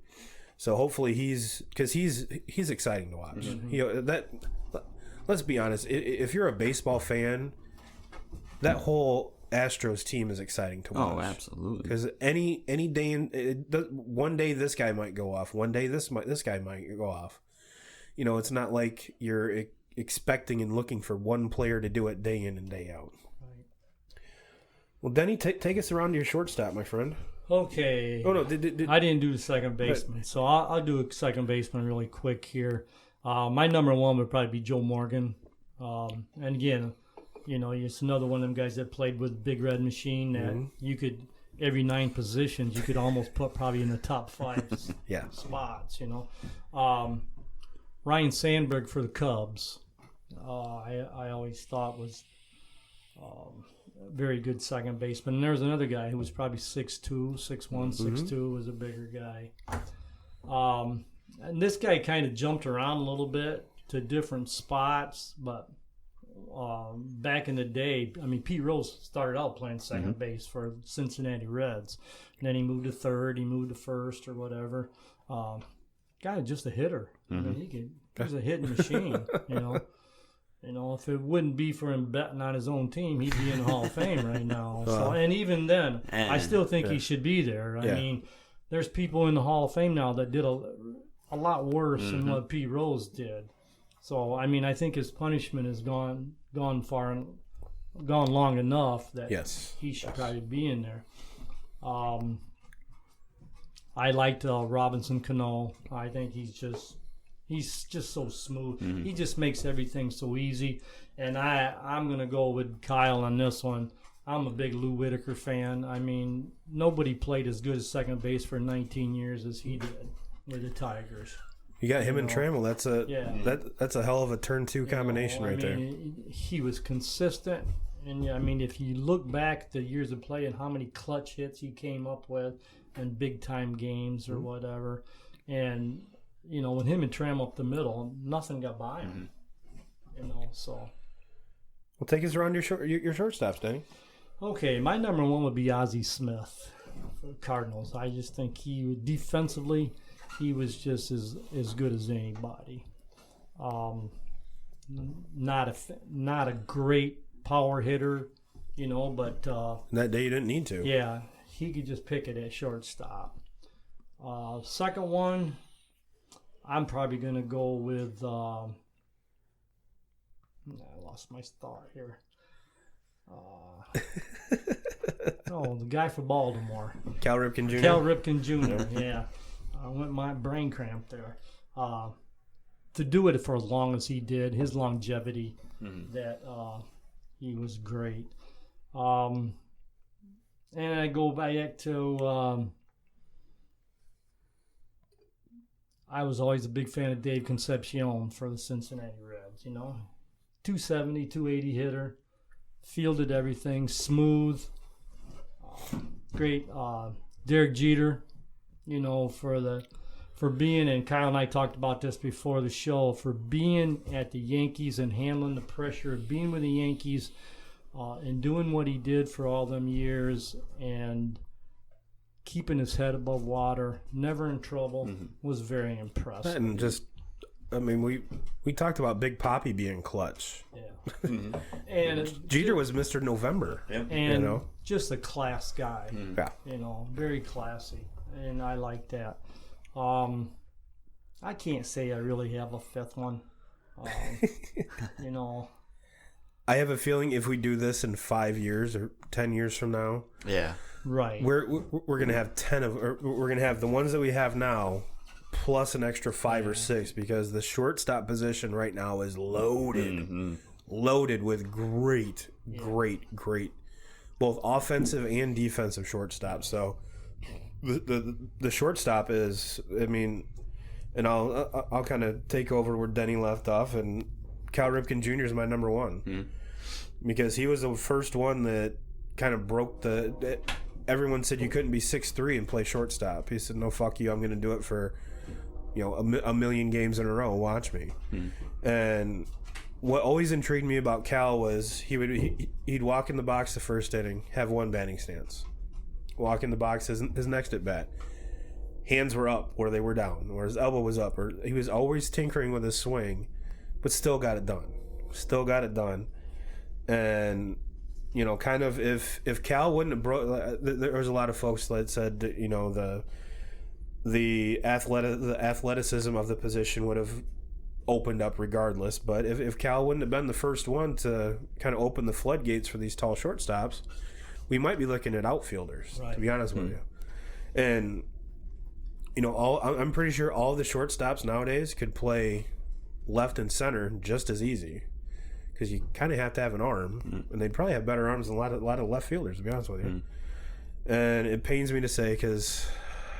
So hopefully he's exciting to watch. Mm-hmm. Let's be honest. If you're a baseball fan, that whole Astros team is exciting to watch. Oh, absolutely. Because any day, one day this guy might go off. One day this guy might go off. It's not like you're expecting and looking for one player to do it day in and day out. Right. Well, Denny, take us around to your shortstop, my friend. Okay. Oh no, I didn't do the second baseman, so I'll do a second baseman really quick here. My number 1 would probably be Joe Morgan, and again, it's another one of them guys that played with Big Red Machine that you could every 9 positions you could almost put probably in the top 5 spots. Ryan Sandberg for the Cubs, I always thought was very good second baseman. And there was another guy who was probably 6'2", 6'1", 6'2", was a bigger guy. And this guy kind of jumped around a little bit to different spots, but back in the day, I mean, Pete Rose started out playing second base for Cincinnati Reds. And then he moved to third, he moved to first or whatever. Guy was just a hitter. I mean, he was a hitting machine, if it wouldn't be for him betting on his own team, he'd be in the Hall of Fame right now. So, and even then, I still think he should be there. I mean, there's people in the Hall of Fame now that did a lot worse than what Pete Rose did. So, I mean, I think his punishment has gone far and gone long enough that he should probably be in there. I liked Robinson Cano. I think he's just so smooth. He just makes everything so easy. And I'm going to go with Kyle on this one. I'm a big Lou Whitaker fan. I mean, nobody played as good as second base for 19 years as he did with the Tigers. You got him and Trammell. That's a hell of a turn 2 combination right there. He was consistent. And, I mean, if you look back the years of play and how many clutch hits he came up with in big-time games or whatever, and, when him and Trammell up the middle, nothing got by him. So. Well, take us around your shortstops, Danny. Okay, my number 1 would be Ozzie Smith for the Cardinals. I just think defensively, he was just as good as anybody. Not a great power hitter, but that day you didn't need to. Yeah, he could just pick it at shortstop. Second one, I'm probably going to go with. I lost my thought here. The guy for Baltimore. Cal Ripken Jr. Cal Ripken Jr. Yeah, I went my brain cramp there. to do it for as long as he did, his longevity, that he was great. And I go back to I was always a big fan of Dave Concepcion for the Cincinnati Reds. 270, 280 hitter, fielded everything, smooth, great. Derek Jeter, for being, and Kyle and I talked about this before the show, for being at the Yankees and handling the pressure of being with the Yankees and doing what he did for all them years and keeping his head above water, never in trouble, was very impressive. And just, we talked about Big Papi being clutch. Yeah. And Jeter was Mr. November. Yep. And just a class guy. Yeah. Very classy. And I like that. I can't say I really have a fifth one. I have a feeling if we do this in 5 years or 10 years from now, Yeah. Right. we're gonna have 10 of, or we're gonna have the ones that we have now, plus an extra 5 or 6, because the shortstop position right now is loaded, loaded with great, both offensive and defensive shortstops. So the shortstop is, and I'll kind of take over where Denny left off, and Cal Ripken Jr. is my number one because he was the first one that kind of broke everyone said you couldn't be 6'3" and play shortstop. He said, no, fuck you, I'm going to do it for a million games in a row. Watch me. And what always intrigued me about Cal was he'd walk in the box the first inning, have one batting stance. Walk in the box his next at bat. Hands were up where they were down, or his elbow was up, or he was always tinkering with his swing, but still got it done. And kind of if Cal wouldn't have broke, there was a lot of folks that said that, the athleticism of the position would have opened up regardless. But if Cal wouldn't have been the first one to kind of open the floodgates for these tall shortstops, we might be looking at outfielders, to be honest with you. And I'm pretty sure all the shortstops nowadays could play left and center just as easy, because you kind of have to have an arm, and they'd probably have better arms than a lot of left fielders, to be honest with you. And it pains me to say, because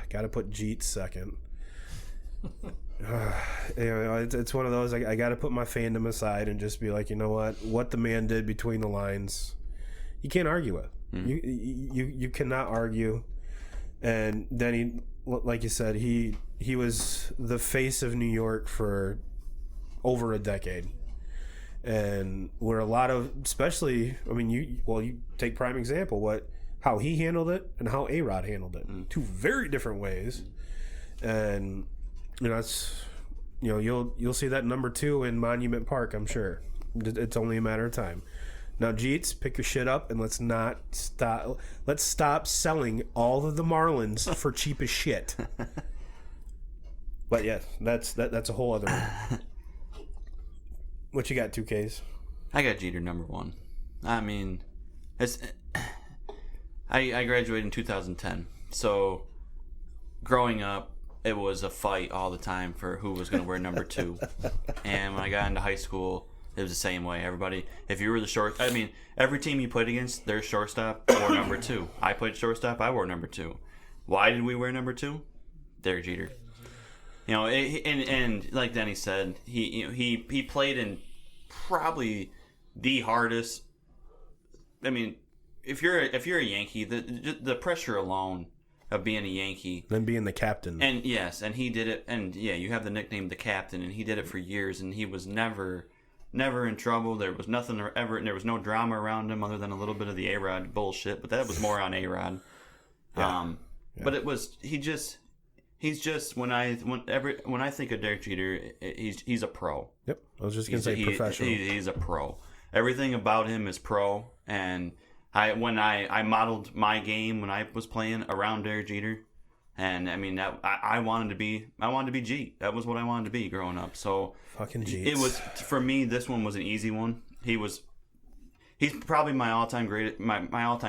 I got to put Jeet second. It's one of those, I got to put my fandom aside and just be like, you know what the man did between the lines, you can't argue with. You cannot argue. And then he, like you said, he was the face of New York for over a decade. And where a lot of, especially, you take prime example, how he handled it and how A-Rod handled it. Two very different ways. And that's, you'll see that number 2 in Monument Park, I'm sure. It's only a matter of time. Now, Jeets, pick your shit up and let's stop selling all of the Marlins for cheap as shit. But yeah, that's a whole other one. What you got, 2Ks? I got Jeter number 1. I graduated in 2010. So growing up, it was a fight all the time for who was going to wear number 2. And when I got into high school, it was the same way. Everybody, if you were the every team you played against, their shortstop wore number 2. I played shortstop, I wore number 2. Why did we wear number 2? Derek Jeter. And like Denny said, he played in probably the hardest. If you're a Yankee, the pressure alone of being a Yankee, then being the captain, and yes, and he did it, and yeah, you have the nickname the captain, and he did it for years, and he was never in trouble. There was nothing ever, and there was no drama around him other than a little bit of the A-Rod bullshit, but that was more on A-Rod. But it was he's just when I think of Derek Jeter, he's a pro. Yep, I was just gonna say professional. He's a pro. Everything about him is pro, and I modeled my game when I was playing around Derek Jeter, and I wanted to be Jeet. That was what I wanted to be growing up. So fucking Jeet. It was, for me, this one was an easy one. He's probably my all-time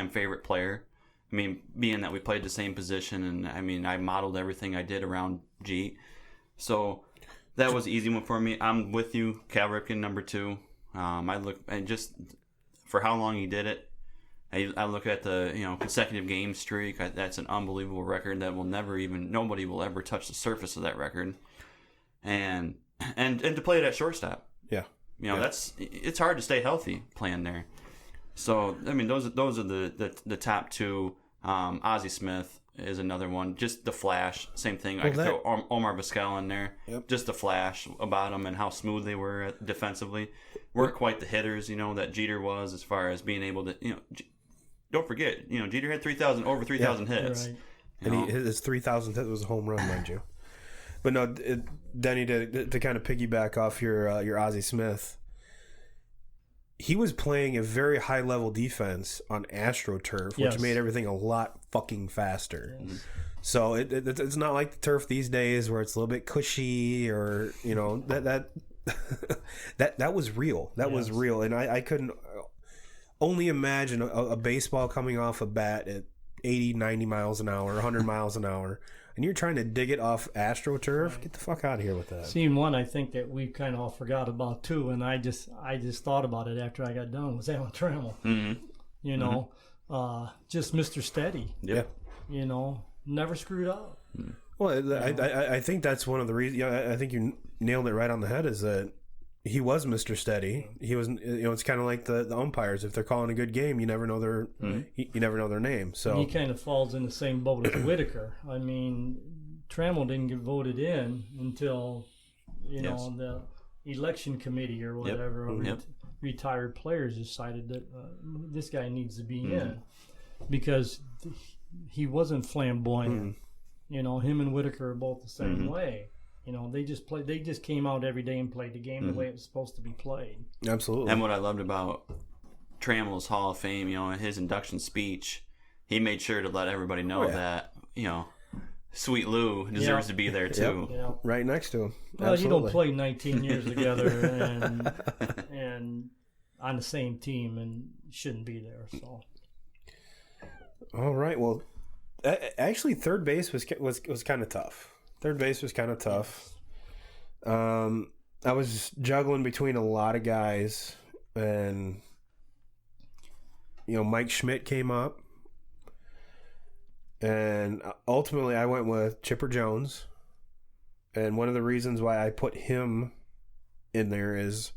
favorite player. Being that we played the same position, and I modeled everything I did around Jeet. So that was an easy one for me. I'm with you, Cal Ripken, number 2. I look and just for how long he did it. I look at the consecutive game streak. That's an unbelievable record that nobody will ever touch the surface of that record. And to play it at shortstop. Yeah. It's hard to stay healthy playing there. So I mean those are the top 2. Ozzie Smith is another one. Just the flash, same thing. I could throw Omar Vizquel in there. Yep. Just the flash about them and how smooth they were defensively. Weren't quite the hitters, that Jeter was as far as being able to, Don't forget, Jeter had over 3,000 hits. Right. And his 3,000th hit was a home run, mind you. But no, Denny, to kind of piggyback off your Ozzie Smith, he was playing a very high level defense on AstroTurf, which made everything a lot fucking faster. Yes. So it's not like the turf these days where it's a little bit cushy or that that was real. That was real, and I couldn't only imagine a baseball coming off a bat at 80, 90 miles an hour, 100 miles an hour. And you're trying to dig it off AstroTurf? Right. Get the fuck out of here with that. Scene one, I think that we kind of all forgot about too, and I just thought about it after I got done. Was Alan Trammell? Mm-hmm. Just Mr. Steady. Yeah. Never screwed up. Well, I think that's one of the reasons. I think you nailed it right on the head. Is that he was Mr. Steady. He was. It's kind of like the umpires. If they're calling a good game, you never know their you never know their name. So and he kind of falls in the same boat as Whitaker. I mean, Trammell didn't get voted in until the election committee or whatever retired players decided that this guy needs to be in because he wasn't flamboyant. Him and Whitaker are both the same way. They just came out every day and played the game the way it was supposed to be played. Absolutely. And what I loved about Trammell's Hall of Fame, in his induction speech, he made sure to let everybody know that, Sweet Lou deserves to be there too. Yep. Right next to him. Well, Absolutely. You don't play 19 years together and on the same team and shouldn't be there. So. All right. Well, actually, third base was kind of tough. Third base was kind of tough. I was juggling between a lot of guys, and Mike Schmidt came up, and ultimately I went with Chipper Jones. And one of the reasons why I put him in there is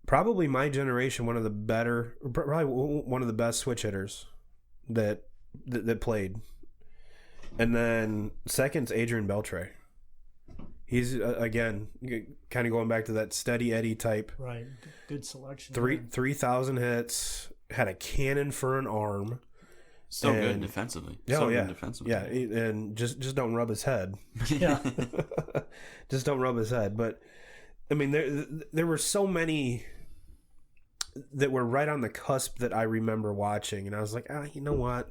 probably my generation, probably one of the best switch hitters that played. And then second's Adrian Beltre. He's, again, kind of going back to that steady Eddie type. Right. Good selection. 3,000 hits, had a cannon for an arm. So good defensively. Good defensively. Yeah, and just don't rub his head. Yeah. Just don't rub his head. But, I mean, there were so many that were right on the cusp that I remember watching. And I was like, you know what?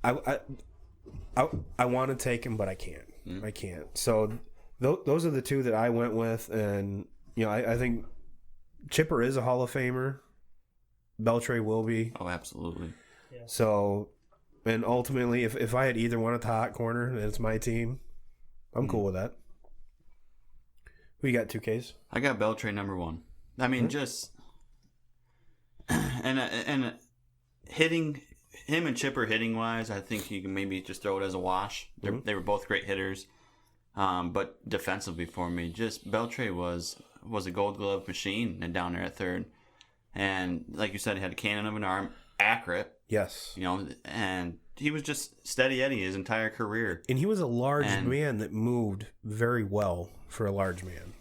I want to take him, but I can't. I can't. So those are the two that I went with, and I think Chipper is a Hall of Famer. Beltre will be. Oh, absolutely. Yeah. So, and ultimately, if I had either one at the hot corner, and it's my team, I'm cool with that. Who you got, 2Ks? I got Beltre number 1. I mean, just and hitting. Him and Chipper hitting wise, I think you can maybe just throw it as a wash. They were both great hitters, but defensively for me, just Beltre was a Gold Glove machine and down there at third, and like you said, he had a cannon of an arm, accurate. Yes, and he was just steady Eddie his entire career. And he was a large man that moved very well for a large man.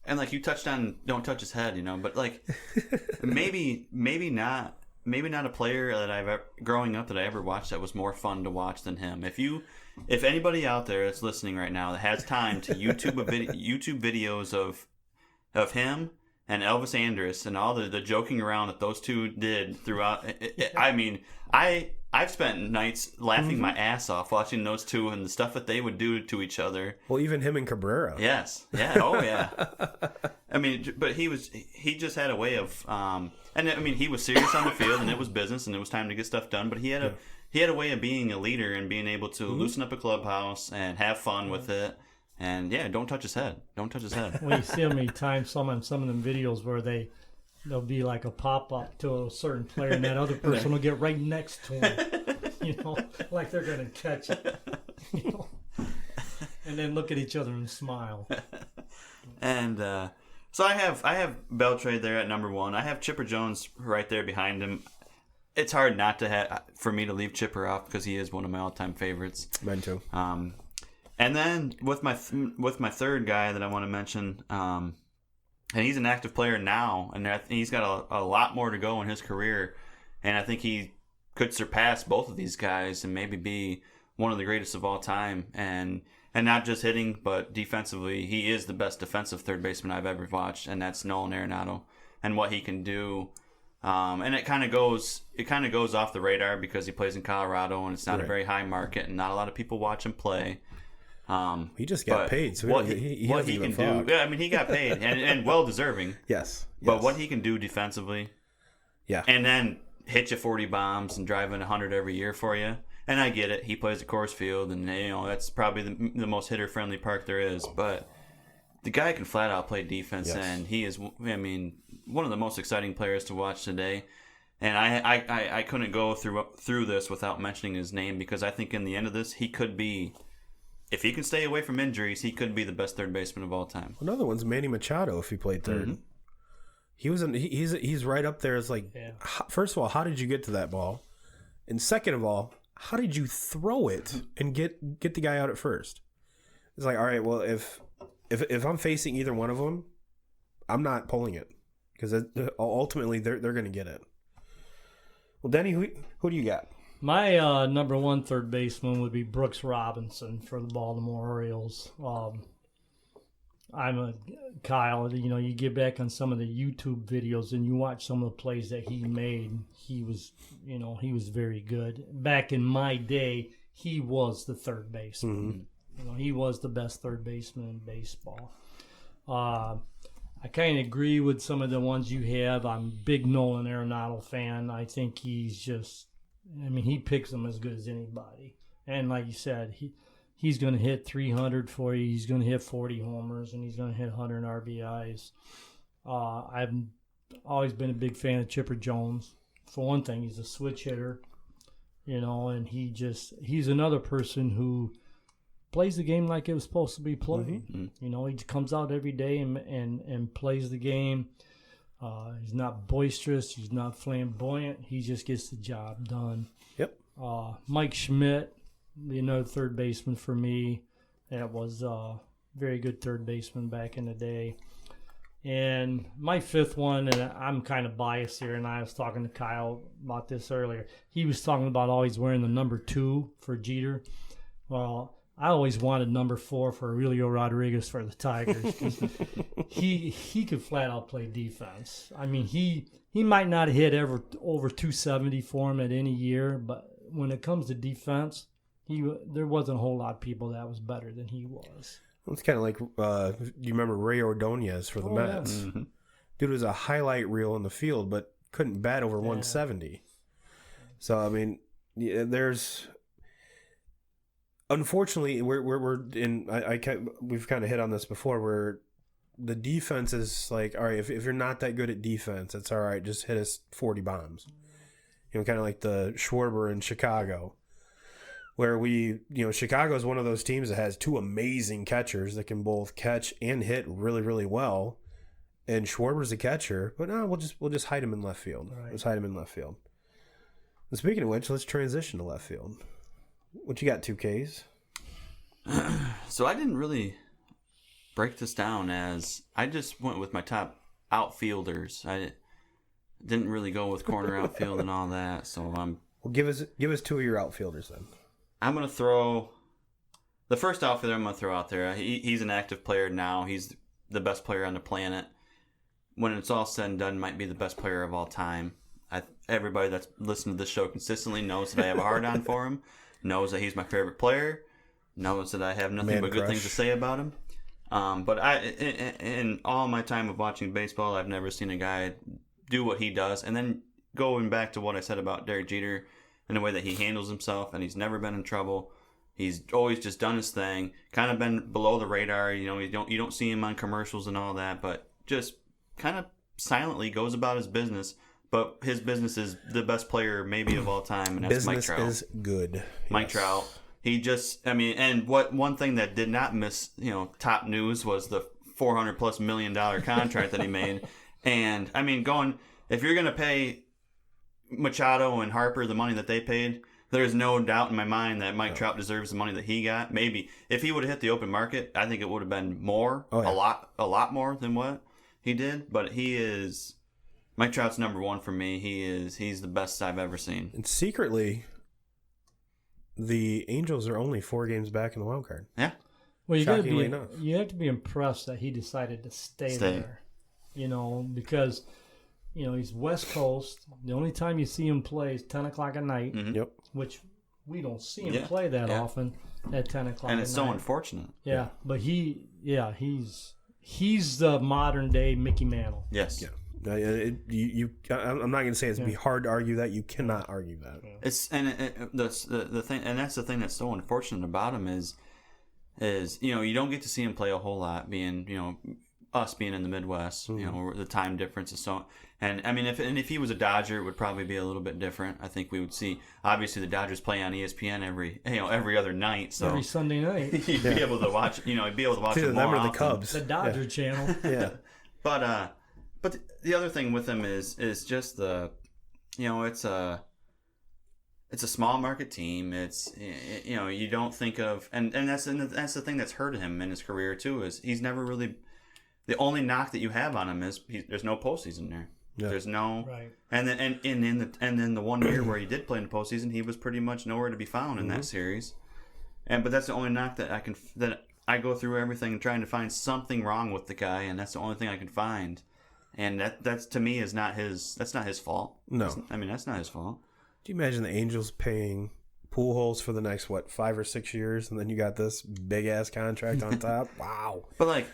And like you touched on, don't touch his head, but like maybe not. Maybe not a player that growing up that I ever watched that was more fun to watch than him. If anybody out there that's listening right now that has time to YouTube YouTube videos of him and Elvis Andrus and all the joking around that those two did throughout, I mean, I've spent nights laughing my ass off watching those two and the stuff that they would do to each other. Well, even him and Cabrera. Yes. Yeah. Oh, yeah. I mean, but he just had a way of, and I mean, he was serious on the field and it was business and it was time to get stuff done. But he had a way of being a leader and being able to loosen up a clubhouse and have fun with it. And yeah, don't touch his head. Don't touch his head. Well, you see how many times some of them videos where there'll be like a pop up to a certain player, and that other person will get right next to him, like they're gonna catch it, and then look at each other and smile. And so I have Beltre there at number 1. I have Chipper Jones right there behind him. It's hard not to for me to leave Chipper off because he is one of my all-time favorites. Mine too. And then with my third guy that I want to mention, and he's an active player now, and he's got a lot more to go in his career, and I think he could surpass both of these guys and maybe be one of the greatest of all time. And not just hitting, but defensively, he is the best defensive third baseman I've ever watched, and that's Nolan Arenado, and what he can do. And it kind of goes off the radar because he plays in Colorado, and it's not a very high market, and not a lot of people watch him play. He just got paid, so what he can do. Yeah, I mean, he got paid and well deserving. Yes. But what he can do defensively, and then hit you 40 bombs and drive in 100 every year for you. And I get it. He plays at Coors Field, and that's probably the most hitter-friendly park there is. But the guy can flat out play defense, and he is, I mean, one of the most exciting players to watch today. And I couldn't go through this without mentioning his name, because I think in the end of this, he could be, if he can stay away from injuries, he could be the best third baseman of all time. Another one's Manny Machado if he played third. Mm-hmm. He's right up there as first of all, how did you get to that ball? And second of all, how did you throw it and get the guy out at first? It's like, all right, well, if I'm facing either one of them, I'm not pulling it because ultimately they're going to get it. Well, Denny, who do you got? My number 1 third baseman would be Brooks Robinson for the Baltimore Orioles. Kyle, you get back on some of the YouTube videos and you watch some of the plays that he made. He was very good. Back in my day, he was the third baseman. Mm-hmm. He was the best third baseman in baseball. I kind of agree with some of the ones you have. I'm a big Nolan Arenado fan. I think he picks them as good as anybody. And like you said, he's going to hit 300 for you. He's going to hit 40 homers, and he's going to hit 100 RBIs. I've always been a big fan of Chipper Jones. For one thing, he's a switch hitter, and he's another person who plays the game like it was supposed to be played. Mm-hmm. He comes out every day and plays the game. He's not boisterous. He's not flamboyant. He just gets the job done. Yep. Mike Schmidt, another third baseman for me. That was a very good third baseman back in the day. And my 5th one, and I'm kind of biased here, and I was talking to Kyle about this earlier. He was talking about always wearing the number 2 for Jeter. Well, I always wanted number 4 for Aurelio Rodriguez for the Tigers, because he could flat out play defense. I mean, he might not hit ever over 270 for him at any year, but when it comes to defense, there wasn't a whole lot of people that was better than he was. It's kind of like, you remember Ray Ordonez for the Mets? Yeah. Mm-hmm. Dude was a highlight reel in the field, but couldn't bat over 170. So, I mean, there's... Unfortunately, we're in. We've kind of hit on this before, where the defense is like, all right, if you're not that good at defense, it's all right. Just hit us 40 bombs. Kind of like the Schwarber in Chicago, where Chicago is one of those teams that has 2 amazing catchers that can both catch and hit really, really well. And Schwarber's a catcher, but no, we'll just hide him in left field. Right. Let's hide him in left field. And speaking of which, let's transition to left field. What you got, 2Ks? So I didn't really break this down as I just went with my top outfielders. I didn't really go with corner outfield and all that. So well, give us 2 of your outfielders then. I'm gonna throw the first outfielder. I'm gonna throw out there. He's an active player now. He's the best player on the planet. When it's all said and done, might be the best player of all time. Everybody that's listened to this show consistently knows that I have a hard on for him. Knows that he's my favorite player, knows that I have nothing but good things to say about him. But in all my time of watching baseball, I've never seen a guy do what he does. And then going back to what I said about Derek Jeter and the way that he handles himself, and he's never been in trouble. He's always just done his thing, kind of been below the radar. You don't see him on commercials and all that, but just kind of silently goes about his business. But his business is the best player maybe of all time, and that's Mike Trout. Business is good. Mike Trout. He just, and one thing that did not miss, top news was the $400+ million contract that he made. And if you're going to pay Machado and Harper the money that they paid, there's no doubt in my mind that Mike Trout deserves the money that he got. Maybe if he would have hit the open market, I think it would have been more, a lot more than what he did. But Mike Trout's number one for me. He's the best I've ever seen. And secretly, the Angels are only 4 games back in the wild card. Yeah. Well, you have to be impressed that he decided to stay there. Because he's West Coast. The only time you see him play is 10 o'clock at night. Mm-hmm. Yep. Which we don't see him play that often at 10 o'clock at night. And it's so unfortunate. Yeah. But he's the modern day Mickey Mantle. Yes. Yeah. I'm not going to say it's be hard to argue that. You cannot argue that. The thing, and that's the thing that's so unfortunate about him is you don't get to see him play a whole lot, being us being in the Midwest, the time difference is so. And if he was a Dodger, it would probably be a little bit different. I think we would see obviously the Dodgers play on ESPN every other night, so every Sunday night he'd be able to watch. He'd be able to watch it more often. The Cubs, the Dodger channel. Yeah, but the other thing with him is just it's a small market team. It's you don't think of and that's the thing that's hurt him in his career too, is he's never really. The only knock that you have on him is there's no postseason there. Yeah. There's no right. And then the 1 year where he did play in the postseason, he was pretty much nowhere to be found in that series. But that's the only knock that I go through everything trying to find something wrong with the guy, and that's the only thing I can find. And that's to me is not his. That's not his fault. No, that's not his fault. Do you imagine the Angels paying Pujols for the next 5 or 6 years, and then you got this big ass contract on top? Wow. But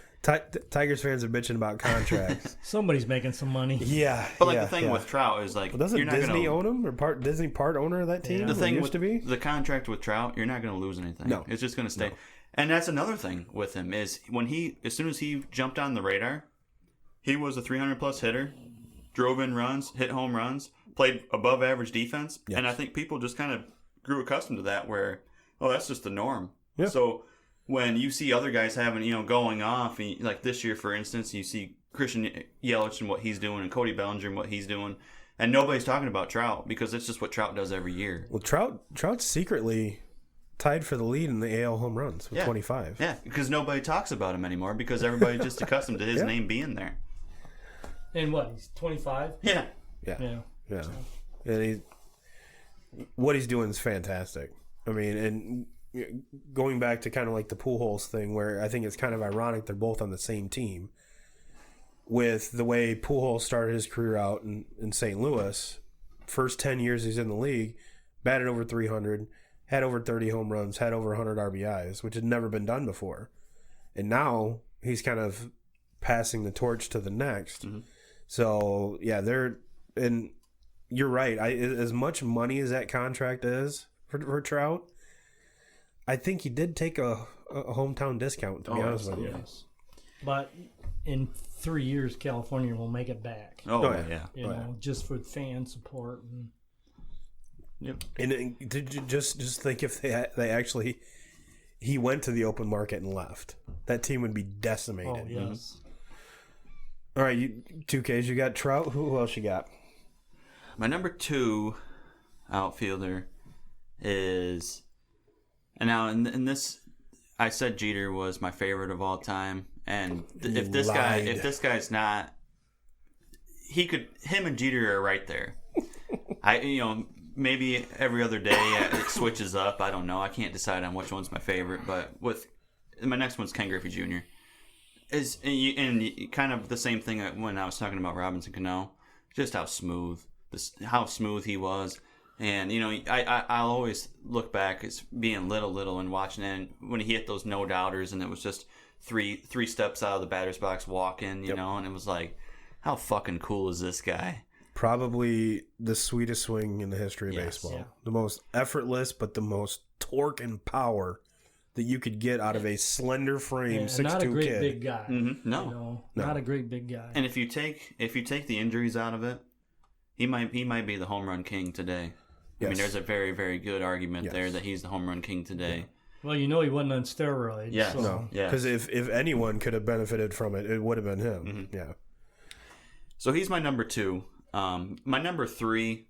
Tigers fans are bitching about contracts. Somebody's making some money. Yeah. But the thing with Trout is doesn't Disney own him, or Disney part owner of that team? Yeah. The thing used to be the contract with Trout, you're not going to lose anything. No, it's just going to stay. No. And that's another thing with him is as soon as he jumped on the radar, he was a 300+ hitter, drove in runs, hit home runs, played above average defense, and I think people just kind of grew accustomed to that. Where that's just the norm. Yeah. So when you see other guys having going off, like this year for instance, you see Christian Yelich and what he's doing, and Cody Bellinger and what he's doing, and nobody's talking about Trout because it's just what Trout does every year. Well, Trout's secretly tied for the lead in the AL home runs with 25. Yeah, because nobody talks about him anymore because everybody's just accustomed to his name being there. And what, he's 25? Yeah. And what he's doing is fantastic. And going back to kind of like the Pujols thing, where I think it's kind of ironic they're both on the same team, with the way Pujols started his career out in St. Louis. First 10 years he's in the league, batted over 300, had over 30 home runs, had over 100 RBIs, which had never been done before. And now he's kind of passing the torch to the next. Mm-hmm. So, and you're right. As much money as that contract is for Trout, I think he did take a hometown discount, to be honest with you. Yes. But in 3 years, California will make it back. Just for fan support. And just think if they actually he went to the open market and left, that team would be decimated. Oh yes. All right, 2Ks, you got Trout. Who else you got? My number 2 outfielder is, and now in this, I said Jeter was my favorite of all time, and if this guy's not, him and Jeter are right there. Maybe every other day it switches up. I don't know. I can't decide on which one's my favorite, but my next one's Ken Griffey Jr. And kind of the same thing when I was talking about Robinson Cano, just how smooth he was. And I'll always look back as being little and watching it, and when he hit those no doubters, and it was just three steps out of the batter's box walking, and it was like, how fucking cool is this guy? probably the sweetest swing in the history of baseball. Yeah. The most effortless, but the most torque and power that you could get out of a slender frame, 6'2" not a great kid. big guy. No. No, not a great big guy. And if you take the injuries out of it, he might be the home run king today. Yes. I mean, there's a very, very good argument there that he's the home run king today. Well, he wasn't on steroids. Yes. So. No, because if anyone could have benefited from it, it would have been him. Yeah. So he's my number 2. My number 3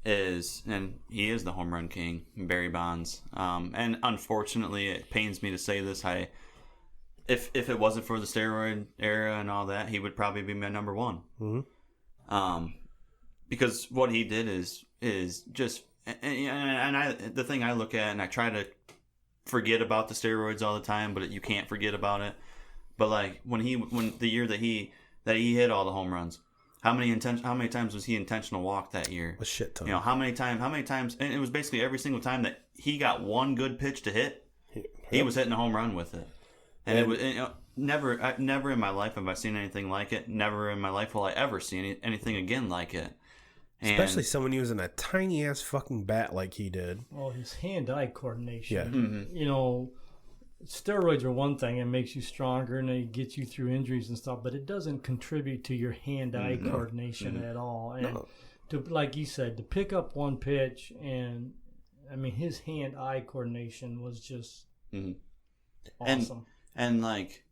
is, and he is the home run king, Barry Bonds. And unfortunately, it pains me to say this. If it wasn't for the steroid era and all that, he would probably be my number 1. Mm-hmm. Because what he did is just, the thing I look at, and I try to forget about the steroids all the time, but you can't forget about it. But like when the year that he hit all the home runs. How many times was he intentional walk that year? A shit ton. How many times? And it was basically every single time that he got one good pitch to hit, he was hitting a home run with it. And it was never in my life have I seen anything like it. Never in my life will I ever see anything again like it. And especially someone using a tiny ass fucking bat like he did. Oh, his hand-eye coordination. Yeah. Mm-hmm. Steroids are one thing. It makes you stronger and it gets you through injuries and stuff, but it doesn't contribute to your hand-eye coordination at all. And to, like you said, to pick up one pitch, and I mean, his hand-eye coordination was just awesome. And like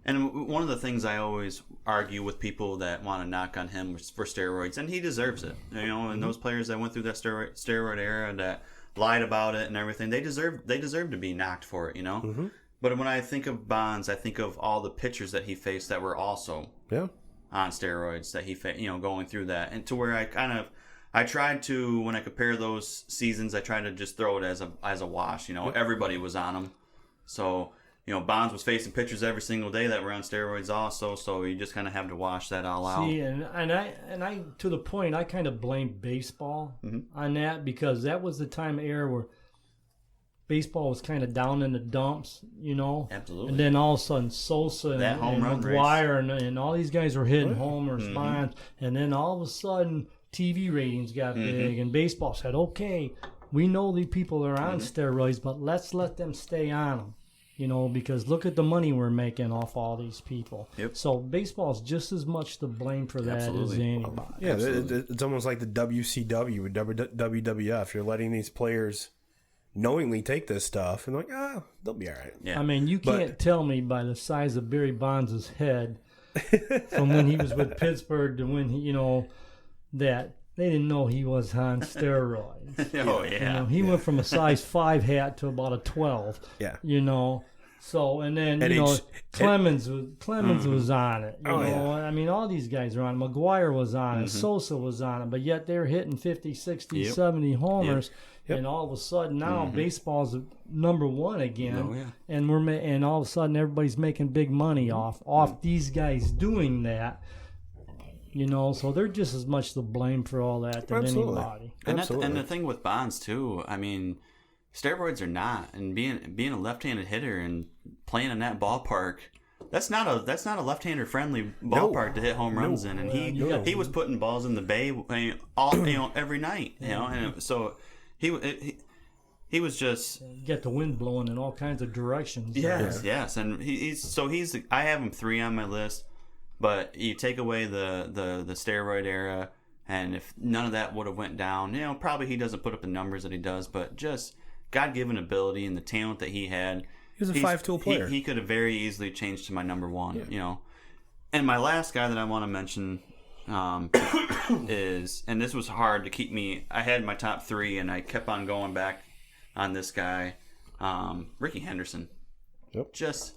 and one of the things I always argue with people that want to knock on him for steroids, and he deserves it. And those players that went through that steroid era that lied about it and everything, they deserve to be knocked for it, But when I think of Bonds, I think of all the pitchers that he faced that were also on steroids that he going through that, and to where I tried to, when I compare those seasons, I tried to just throw it as a wash. Everybody was on them, so Bonds was facing pitchers every single day that were on steroids also, so you just kind of have to wash that all out. See, and I to the point, I kind of blame baseball on that, because that was the era where baseball was kind of down in the dumps, Absolutely. And then all of a sudden Sosa and McGuire and all these guys were hitting homers, Bonds, and then all of a sudden TV ratings got big, and baseball said, okay, we know these people are on steroids, but let's let them stay on them. Because look at the money we're making off all these people. Yep. So baseball's just as much to blame for that as anybody. Yeah, it's almost like the WCW with WWF. You're letting these players knowingly take this stuff and they'll be all right. Yeah. I mean, you can't tell me by the size of Barry Bonds' head from when he was with Pittsburgh to when he, that they didn't know he was on steroids. Oh, yeah. He went from a size 5 hat to about a 12. Yeah. So, and then, Clemens was on it. I mean, all these guys are on it. McGuire was on it. Sosa was on it. But yet they're hitting 50, 60, 70 homers. Yep. And all of a sudden now baseball's number 1 again. Oh, yeah. And and all of a sudden everybody's making big money off these guys doing that. So they're just as much to blame for all that than anybody. And the thing with Bonds too, I mean, steroids are not, and being a left-handed hitter and playing in that ballpark, that's not a left-hander friendly ballpark to hit home runs in. And he was putting balls in the bay every night, and so he was just, you get the wind blowing in all kinds of directions. Yes, and I have him 3 on my list. But you take away the steroid era, and if none of that would have went down, probably he doesn't put up the numbers that he does, but just God-given ability and the talent that he had. He was a 5-tool player. He could have very easily changed to my number 1, And my last guy that I want to mention is, and this was hard to keep me, I had my top 3, and I kept on going back on this guy, Ricky Henderson. Yep. Just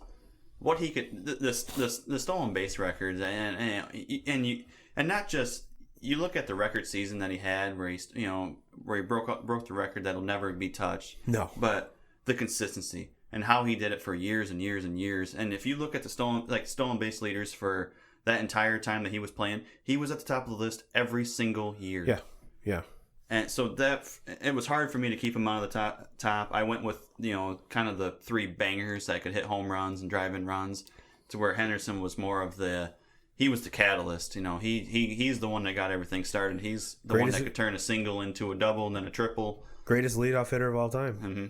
what he could, the stolen base records, and not just, you look at the record season that he had where he broke the record that'll never be touched. No. But the consistency and how he did it for years and years and years. And if you look at the stolen base leaders for that entire time that he was playing, he was at the top of the list every single year. Yeah. Yeah. And so it was hard for me to keep him out of the top. I went with, kind of the 3 bangers that could hit home runs and drive in runs, to where Henderson was more of the, he was the catalyst. He's the one that got everything started. He's the one that could turn a single into a double and then a triple. Greatest leadoff hitter of all time. Mm-hmm.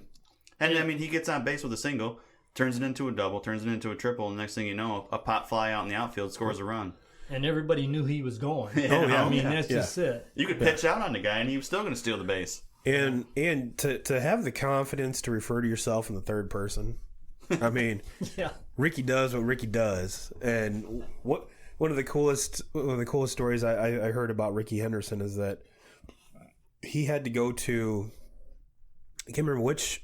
And he gets on base with a single, turns it into a double, turns it into a triple, and next thing you know, a pop fly out in the outfield scores a run. And everybody knew he was going. That's just it. You could pitch out on the guy, and he was still going to steal the base. And to have the confidence to refer to yourself in the third person, I mean, Ricky does what Ricky does. And one of the coolest stories I heard about Ricky Henderson is that he had to go to, I can't remember which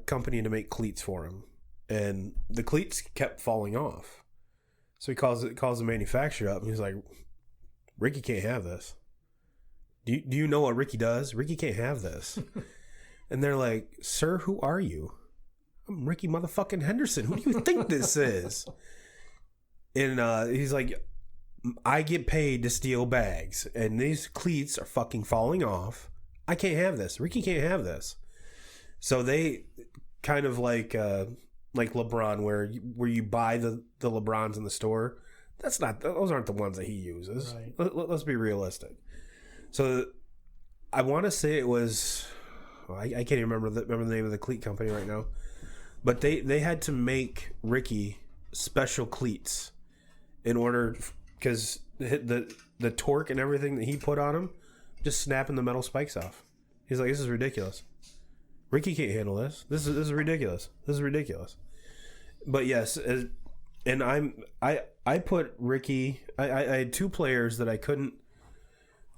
company to make cleats for him, and the cleats kept falling off. So he calls the manufacturer up, and he's like, "Ricky can't have this. Do you know what Ricky does? Ricky can't have this." And they're like, "Sir, who are you?" "I'm Ricky motherfucking Henderson. Who do you think this is?" And he's like, "I get paid to steal bags, and these cleats are fucking falling off. I can't have this. Ricky can't have this." So they kind of like LeBron, where you buy the LeBrons in the store. Those aren't the ones that he uses. Right. Let's be realistic. So I want to say it was, I can't even remember the name of the cleat company right now, but they had to make Ricky special cleats in order, because the torque and everything that he put on him, just snapping the metal spikes off. He's like, "This is ridiculous. Ricky can't handle this. This is ridiculous. This is ridiculous." But yes, and I put Ricky. I had two players that I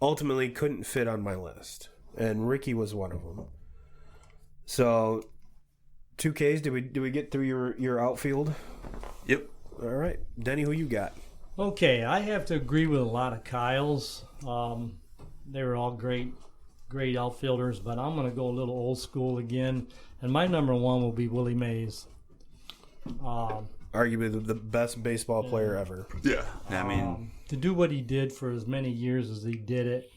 ultimately couldn't fit on my list, and Ricky was one of them. So, 2Ks, did we get through your outfield? Yep. All right, Denny, who you got? Okay, I have to agree with a lot of Kyle's. They were all great outfielders, but I'm going to go a little old school again, and my number one will be Willie Mays. Arguably the best baseball player ever. Yeah. I mean, to do what he did for as many years as he did it,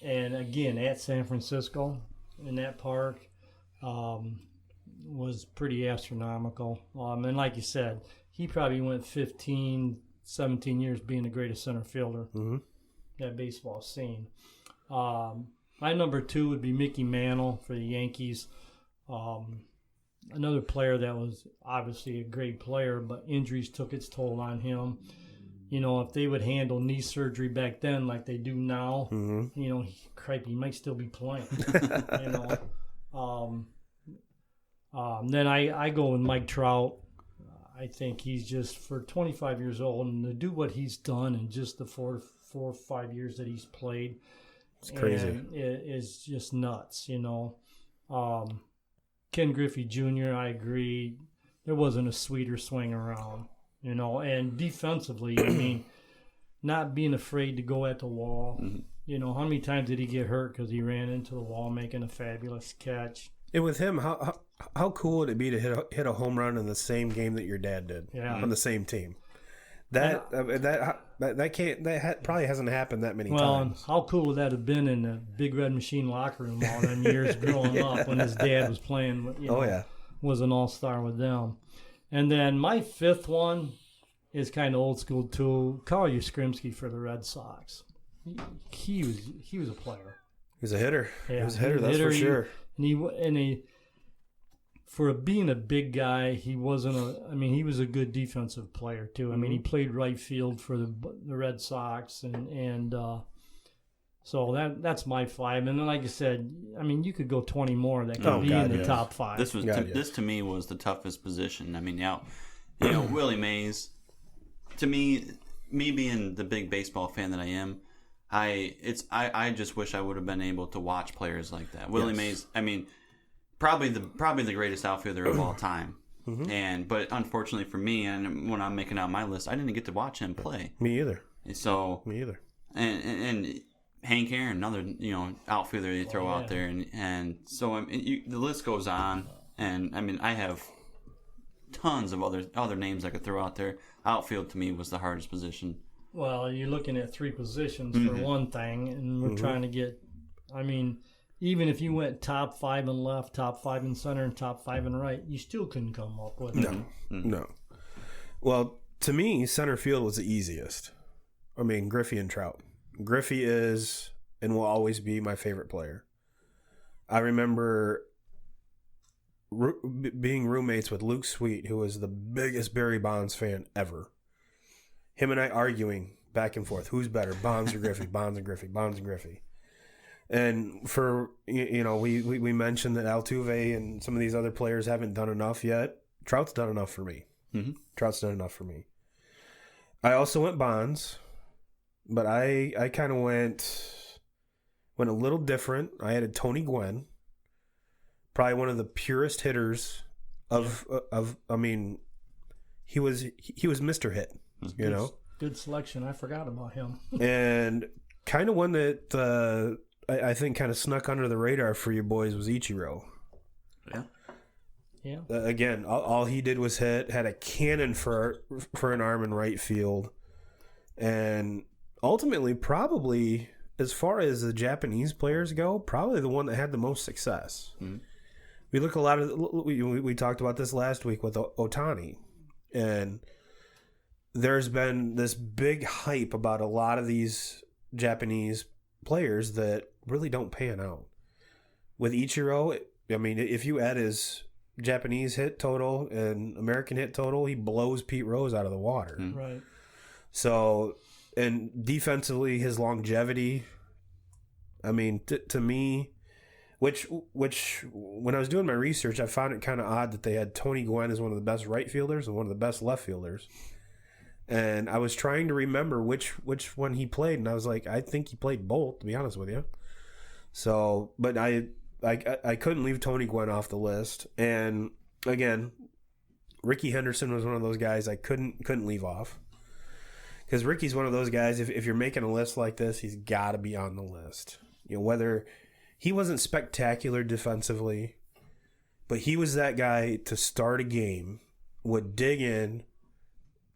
and again at San Francisco in that park, was pretty astronomical. And like you said, he probably went 15, 17 years being the greatest center fielder that baseball scene. My number two would be Mickey Mantle for the Yankees. Another player that was obviously a great player, but injuries took its toll on him. If they would handle knee surgery back then like they do now, crap, he might still be playing. Then I go with Mike Trout. I think he's just, for 25 years old, and to do what he's done in just the 4 or 5 years that he's played, it's crazy. It is just nuts, Ken Griffey Jr., I agree. There wasn't a sweeter swing around, and defensively, I mean, not being afraid to go at the wall. How many times did he get hurt because he ran into the wall making a fabulous catch? And with him, how cool would it be to hit a home run in the same game that your dad did on the same team? That probably hasn't happened that many times. Well, how cool would that have been in the Big Red Machine locker room all them years growing up when his dad was playing? Was an all-star with them. And then my fifth one is kind of old school too. Carl Yastrzemski for the Red Sox. He was a player. He was a hitter. Yeah, he was a hitter. That's for sure. For being a big guy, he wasn't he was a good defensive player too. I mean, he played right field for the Red Sox, and so that's my five. And then, like I said, I mean, you could go 20 more that could be in the top five. This to me was the toughest position. I mean, Willie Mays. To me being the big baseball fan that I am, I just wish I would have been able to watch players like that. Willie Mays. I mean, probably the greatest outfielder of all time. But unfortunately for me, and when I'm making out my list, I didn't get to watch him play. Me either. So me either. And Hank Aaron, another outfielder they throw out there, and so the list goes on. And I mean, I have tons of other names I could throw out there. Outfield to me was the hardest position. Well, you're looking at three positions for one thing, and we're trying to get. I mean, even if you went top five in left, top five in center, and top five in right, you still couldn't come up with it. No. Well, to me, center field was the easiest. I mean, Griffey and Trout. Griffey is and will always be my favorite player. I remember being roommates with Luke Sweet, who was the biggest Barry Bonds fan ever. Him and I arguing back and forth, who's better, Bonds or Griffey, Bonds and Griffey, Bonds and Griffey. And for, you know, we mentioned that Altuve and some of these other players haven't done enough yet. Trout's done enough for me. Mm-hmm. Trout's done enough for me. I also went Bonds, but I kind of went a little different. I had a Tony Gwynn, probably one of the purest hitters of I mean, he was Mr. Hit, you know. Good selection. I forgot about him. And kind of one that I think kind of snuck under the radar for you boys was Ichiro. Yeah. Yeah. Again, all he did was hit, had a cannon for an arm in right field, and ultimately, probably as far as the Japanese players go, probably the one that had the most success. Mm-hmm. We look a lot of we talked about this last week with Ohtani, and there's been this big hype about a lot of these Japanese players that really don't pan out. With Ichiro, I mean, if you add his Japanese hit total and American hit total, he blows Pete Rose out of the water. Mm-hmm. Right. So, and defensively, his longevity, I mean, to me, which when I was doing my research, I found it kind of odd that they had Tony Gwynn as one of the best right fielders and one of the best left fielders. And I was trying to remember which one he played, and I was like, I think he played both, to be honest with you. So, but I couldn't leave Tony Gwynn off the list. And again, Ricky Henderson was one of those guys I couldn't leave off. Because Ricky's one of those guys, if you're making a list like this, he's got to be on the list. You know, whether he wasn't spectacular defensively, but he was that guy to start a game, would dig in,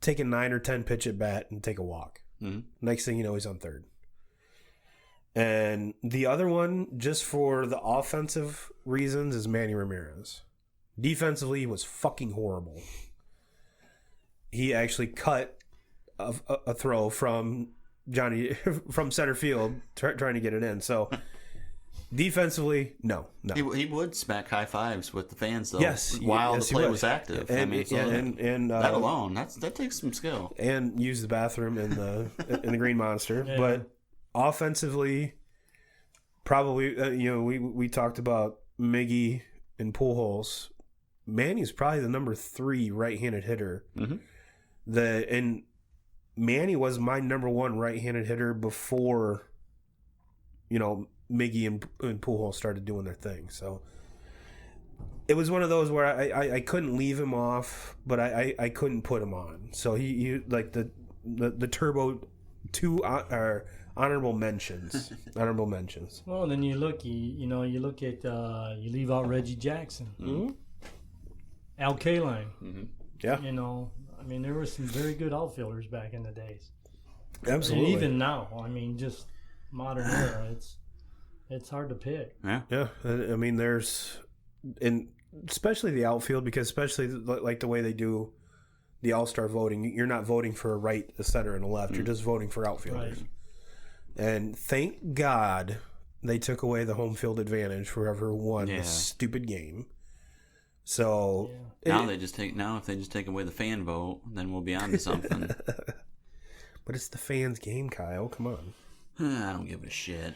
take a 9 or 10 pitch at bat, and take a walk. Mm-hmm. Next thing you know, he's on third. And the other one, just for the offensive reasons, is Manny Ramirez. Defensively, he was fucking horrible. He actually cut a throw from Johnny from center field trying to get it in. So defensively, no. He would smack high fives with the fans though. Yes, while yes, the play was active. And, I mean, so and that alone, that takes some skill. And use the bathroom in the Green Monster, yeah. But offensively, probably we talked about Miggy and Pujols. Manny's probably the number 3 right-handed hitter. Mm-hmm. And Manny was my number 1 right-handed hitter before, Miggy and Pujols started doing their thing. So it was one of those where I couldn't leave him off, but I couldn't put him on. So he like the Turbo 2 honorable mentions. Honorable mentions. Well, then you look at you leave out Reggie Jackson, mm-hmm. Al Kaline. Mm-hmm. Yeah. I mean, there were some very good outfielders back in the days. Absolutely. And even now, I mean, just modern era, it's hard to pick. Yeah. Yeah. I mean, especially the outfield, because especially like the way they do the All Star voting, you're not voting for a right, a center, and a left. You're just voting for outfielders. Right. And thank God they took away the home field advantage for whoever won this stupid game. So now if they just take away the fan vote, then we'll be on to something. But it's the fans' game, Kyle. Come on. I don't give a shit.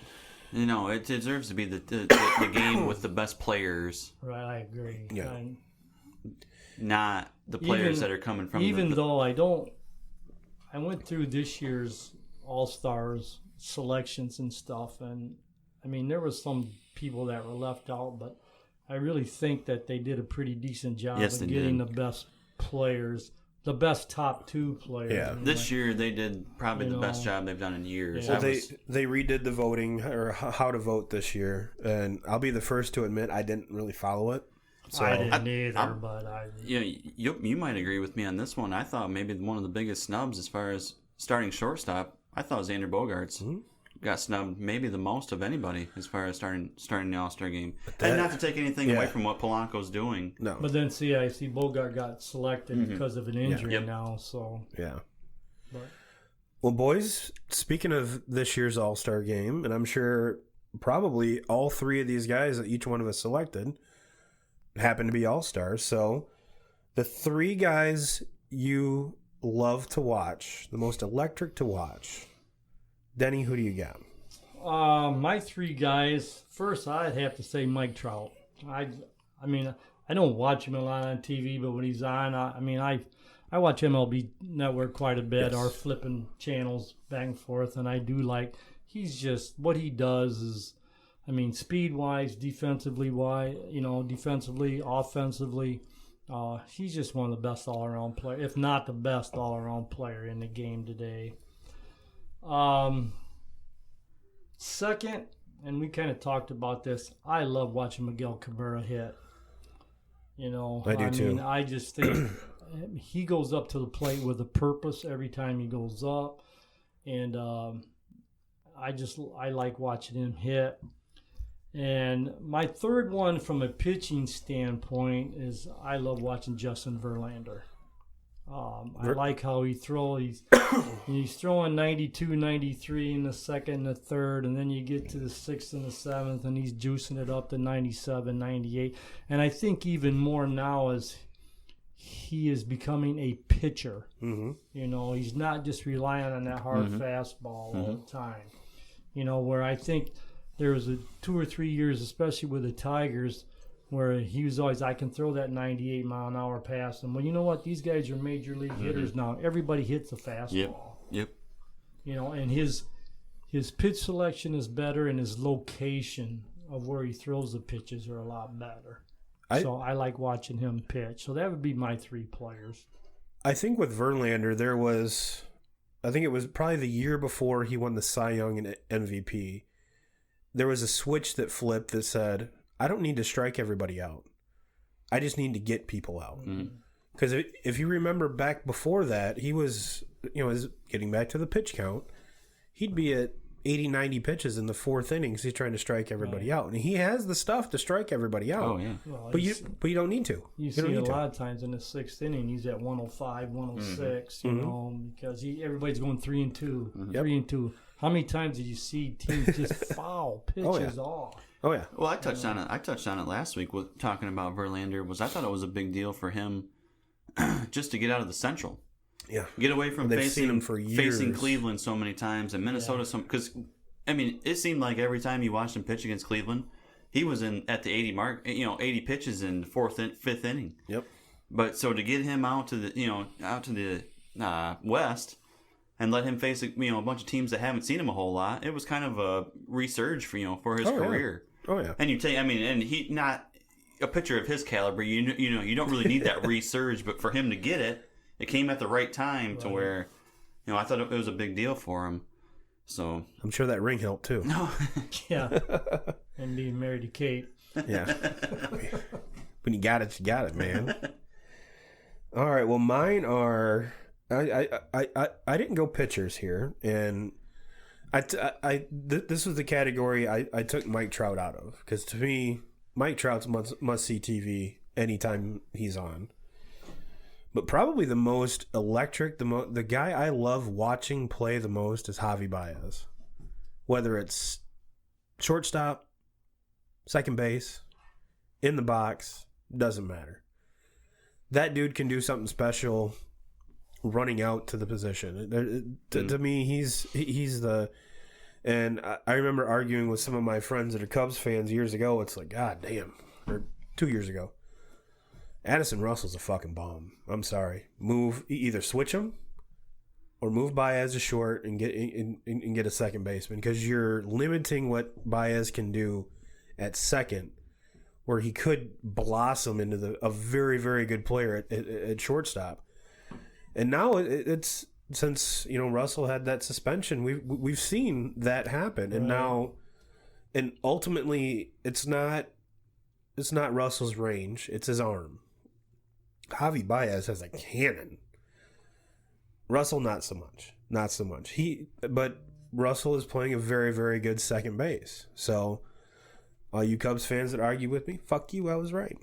It deserves to be the game with the best players. Right, I agree. Yeah. Not the players that are coming from. Even though I went through this year's All Stars selections and stuff, and I mean there was some people that were left out, but I really think that they did a pretty decent job of getting the best players, the best top 2 players. Yeah. This year they did probably the best job they've done in years. Yeah. Well, they redid the voting or how to vote this year, and I'll be the first to admit I didn't really follow it. So I didn't either, but you might agree with me on this one. I thought maybe one of the biggest snubs as far as starting shortstop, I thought was Xander Bogaerts. Mm-hmm. got snubbed maybe the most of anybody as far as starting the All-Star game. And not to take anything away from what Polanco's doing. No. But then I see Bogart got selected because of an injury Yep. now. So Yeah. But, Well, boys, speaking of this year's All-Star game, and I'm sure probably all three of these guys that each one of us selected happen to be All-Stars. So the three guys you love to watch, the most electric to watch. Denny, who do you got? my three guys. First, I'd have to say Mike Trout. I mean, I don't watch him a lot on TV, but when he's on, I watch MLB Network quite a bit, Yes. or flipping channels back and forth, and I do like. He's just what he does is, speed wise, defensively, offensively. He's just one of the best all around player, if not the best all around player in the game today. Second, and we kind of talked about this, I love watching Miguel Cabrera hit. I do too. I just think he goes up to the plate with a purpose every time he goes up, and I like watching him hit. And my third one from a pitching standpoint is I love watching Justin Verlander. I like how he throws. He's throwing 92, 93 in the second and the third, and then you get to the sixth and the seventh, and he's juicing it up to 97, 98. And I think even more now as he is becoming a pitcher. Mm-hmm. He's not just relying on that hard fastball all the time. Where I think there was 2 or 3 years, especially with the Tigers, where he was always, I can throw that 98 mile an hour past them. Well, you know what? These guys are major league hitters now. Everybody hits a fastball. Yep. And his pitch selection is better, and his location of where he throws the pitches are a lot better. So I like watching him pitch. So that would be my three players. I think with Verlander, I think it was probably the year before he won the Cy Young and MVP. There was a switch that flipped that said, I don't need to strike everybody out. I just need to get people out. Because if you remember back before that, he was, getting back to the pitch count, he'd be at 80, 90 pitches in the fourth innings. He's trying to strike everybody out. And he has the stuff to strike everybody out. Oh, yeah. Well, But you don't need to. You see a lot of times in the sixth inning, he's at 105, 106, because everybody's going 3 and 2, 3 and 2. How many times did you see teams just foul pitches off? Oh yeah. Well, I touched on it last week with talking about Verlander. I thought it was a big deal for him just to get out of the Central. Yeah. Get away from seen him for years. facing Cleveland so many times and Minnesota because it seemed like every time you watched him pitch against Cleveland, he was at the 80 mark, 80 pitches in the fifth inning. Yep. But so to get him out to the West and let him face a bunch of teams that haven't seen him a whole lot, it was kind of a resurge for his career. Yeah. Oh yeah. And and he not a pitcher of his caliber. You don't really need that resurge, but for him to get it came at the right time to where, I thought it was a big deal for him. So I'm sure that ring helped too. no, Yeah. And being married to Kate. Yeah. When you got it, man. All right. Well, mine are. I didn't go pitchers here, and this was the category I took Mike Trout out of, because to me, Mike Trout's must see TV anytime he's on. But probably the most electric, the guy I love watching play the most is Javi Baez. Whether it's shortstop, second base, in the box, doesn't matter. That dude can do something special running out to the position. To me, he's the... And I remember arguing with some of my friends that are Cubs fans years ago. It's like, God damn. Or 2 years ago. Addison Russell's a fucking bomb. I'm sorry. Either switch him or move Baez to short and get a second baseman, because you're limiting what Baez can do at second, where he could blossom into a very, very good player at shortstop. And now it's since Russell had that suspension, we've seen that happen, and now, and ultimately it's not Russell's range, it's his arm. Javi Baez has a cannon. Russell not so much. But Russell is playing a very, very good second base. So, all you Cubs fans that argue with me, fuck you, I was right.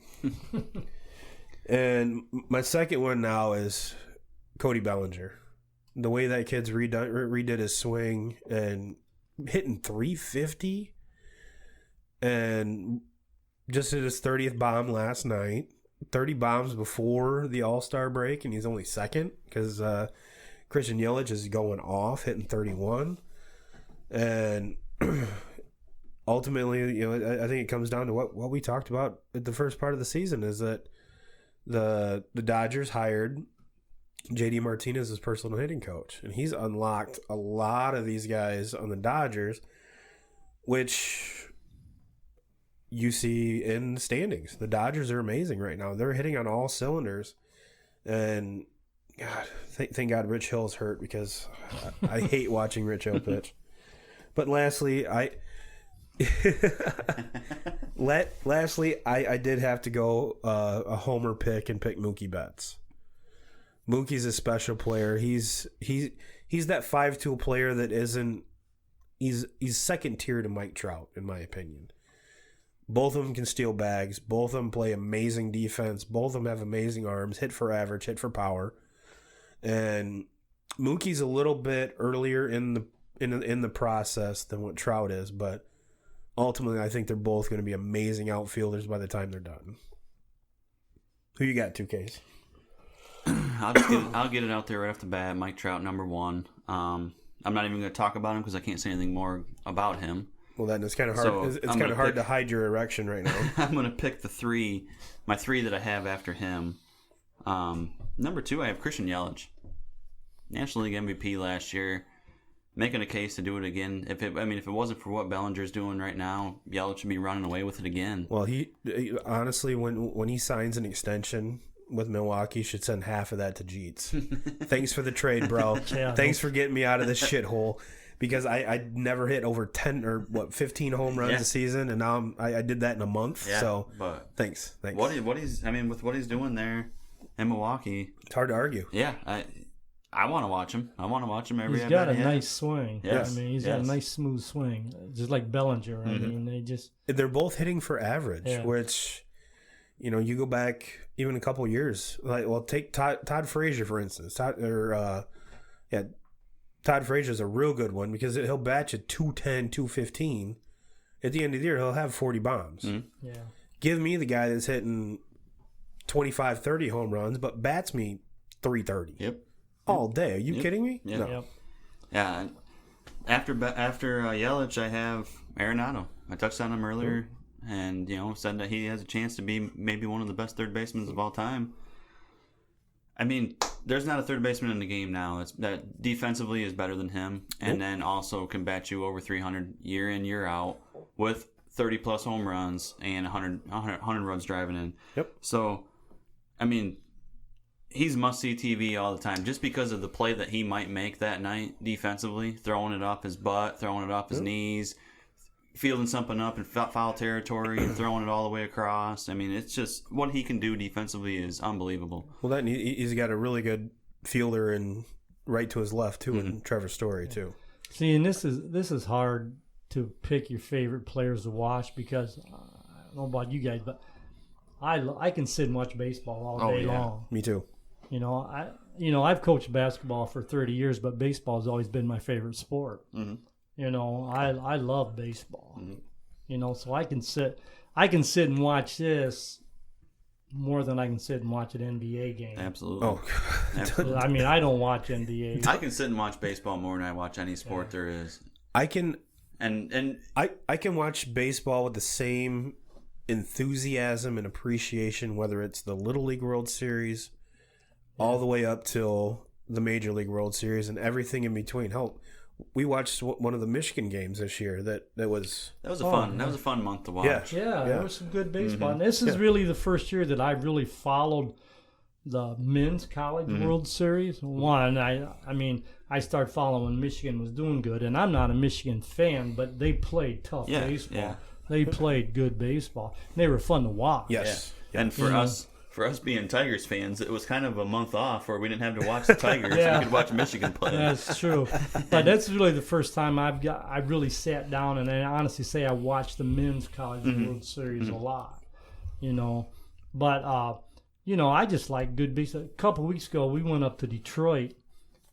And my second one now is Cody Bellinger. The way that kid's redid his swing and hitting 350 and just hit his 30th bomb last night. 30 bombs before the All Star break, and he's only second because Christian Yelich is going off, hitting 31. And ultimately, I think it comes down to what we talked about at the first part of the season is that the Dodgers hired JD Martinez as personal hitting coach, and he's unlocked a lot of these guys on the Dodgers, which you see in the standings. The Dodgers are amazing right now. They're hitting on all cylinders, and God, thank God Rich Hill's hurt because I hate watching Rich Hill pitch. But lastly, I did have to go a homer pick and pick Mookie Betts. Mookie's a special player. He's that 5-tool player that isn't. He's second tier to Mike Trout, in my opinion. Both of them can steal bags. Both of them play amazing defense. Both of them have amazing arms. Hit for average. Hit for power. And Mookie's a little bit earlier in the process than what Trout is, but ultimately I think they're both going to be amazing outfielders by the time they're done. Who you got, 2Ks? I'll get it out there right off the bat. Mike Trout, number one. I'm not even going to talk about him because I can't say anything more about him. Well, then it's kind of hard. So it's kind of hard to hide your erection right now. I'm going to pick my three that I have after him. Number two, I have Christian Yelich, National League MVP last year, making a case to do it again. If it wasn't for what Bellinger's doing right now, Yelich should be running away with it again. Well, he honestly, when he signs an extension with Milwaukee, he should send half of that to Jeets. Thanks for the trade, bro. Yeah. Thanks for getting me out of this shithole. Because I never hit over 10 or 15 home runs a season, and now I did that in a month. Yeah, so but thanks. With what he's doing there in Milwaukee, it's hard to argue. Yeah, I want to watch him. I want to watch him every. He's got a nice swing. Yes. He's got a nice smooth swing, just like Bellinger. Mm-hmm. They're both hitting for average, which you go back even a couple years. Take Todd Frazier for instance. Todd Frazier's a real good one because he'll bat you 210, 215. At the end of the year, he'll have 40 bombs. Mm-hmm. Yeah. Give me the guy that's hitting 25, 30 home runs, but bats me 330. Yep. All day. Are you kidding me? Yep. No. Yep. Yeah. After Yelich, I have Arenado. I touched on him earlier, and said that he has a chance to be maybe one of the best third basemen of all time. I mean, there's not a third baseman in the game now that defensively is better than him, and then also can bat you over 300 year in, year out with 30-plus home runs and 100 runs driving in. Yep. So, I mean, he's must-see TV all the time just because of the play that he might make that night defensively, throwing it off his butt, throwing it off his knees, fielding something up in foul territory and throwing it all the way across. I mean, it's just what he can do defensively is unbelievable. Well, he's got a really good fielder and right to his left too, in Trevor Story too. See, and this is hard to pick your favorite players to watch because I don't know about you guys, but I can sit and watch baseball all day long. Me too. I've coached basketball for 30 years, but baseball has always been my favorite sport. Mm-hmm. I love baseball. Mm-hmm. So I can sit and watch this more than I can sit and watch an NBA game. Absolutely. Oh, Absolutely. I mean, I don't watch NBA. I can sit and watch baseball more than I watch any sport there is. I can, and I can watch baseball with the same enthusiasm and appreciation, whether it's the Little League World Series, all the way up till the Major League World Series and everything in between. Hell, we watched one of the Michigan games this year. That was a fun month to watch. Yeah, there was some good baseball. And this is really the first year that I really followed the men's college World Series. I started following Michigan was doing good, and I'm not a Michigan fan, but they played tough baseball. Yeah. They played good baseball. They were fun to watch. Yes. Yeah. And for for us being Tigers fans, it was kind of a month off where we didn't have to watch the Tigers. Yeah. We could watch Michigan play. That's true. But that's really the first time I really sat down and I honestly say I watched the men's College World Series a lot, you know. But, you know, I just like good baseball. A couple weeks ago, we went up to Detroit.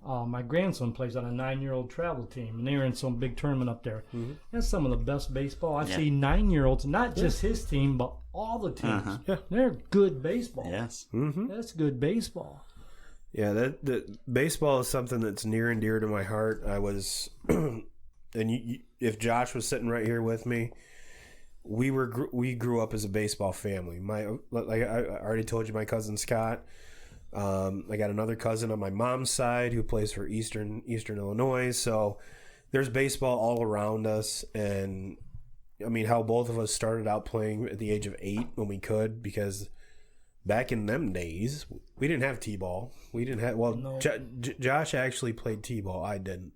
My grandson plays on a 9-year-old travel team, and they were in some big tournament up there. That's some of the best baseball. I've seen 9-year-olds, not just his team, but all the teams. They're good baseball. Yes. That's good baseball. Yeah, that baseball is something that's near and dear to my heart. I was, and if Josh was sitting right here with me, we grew up as a baseball family. Like I already told you, my cousin Scott. I got another cousin on my mom's side who plays for Eastern Illinois. So there's baseball all around us, and I mean, how both of us started out playing at the age of 8 when we could, because back in them days we didn't have t-ball. We didn't have Josh actually played t-ball. I didn't.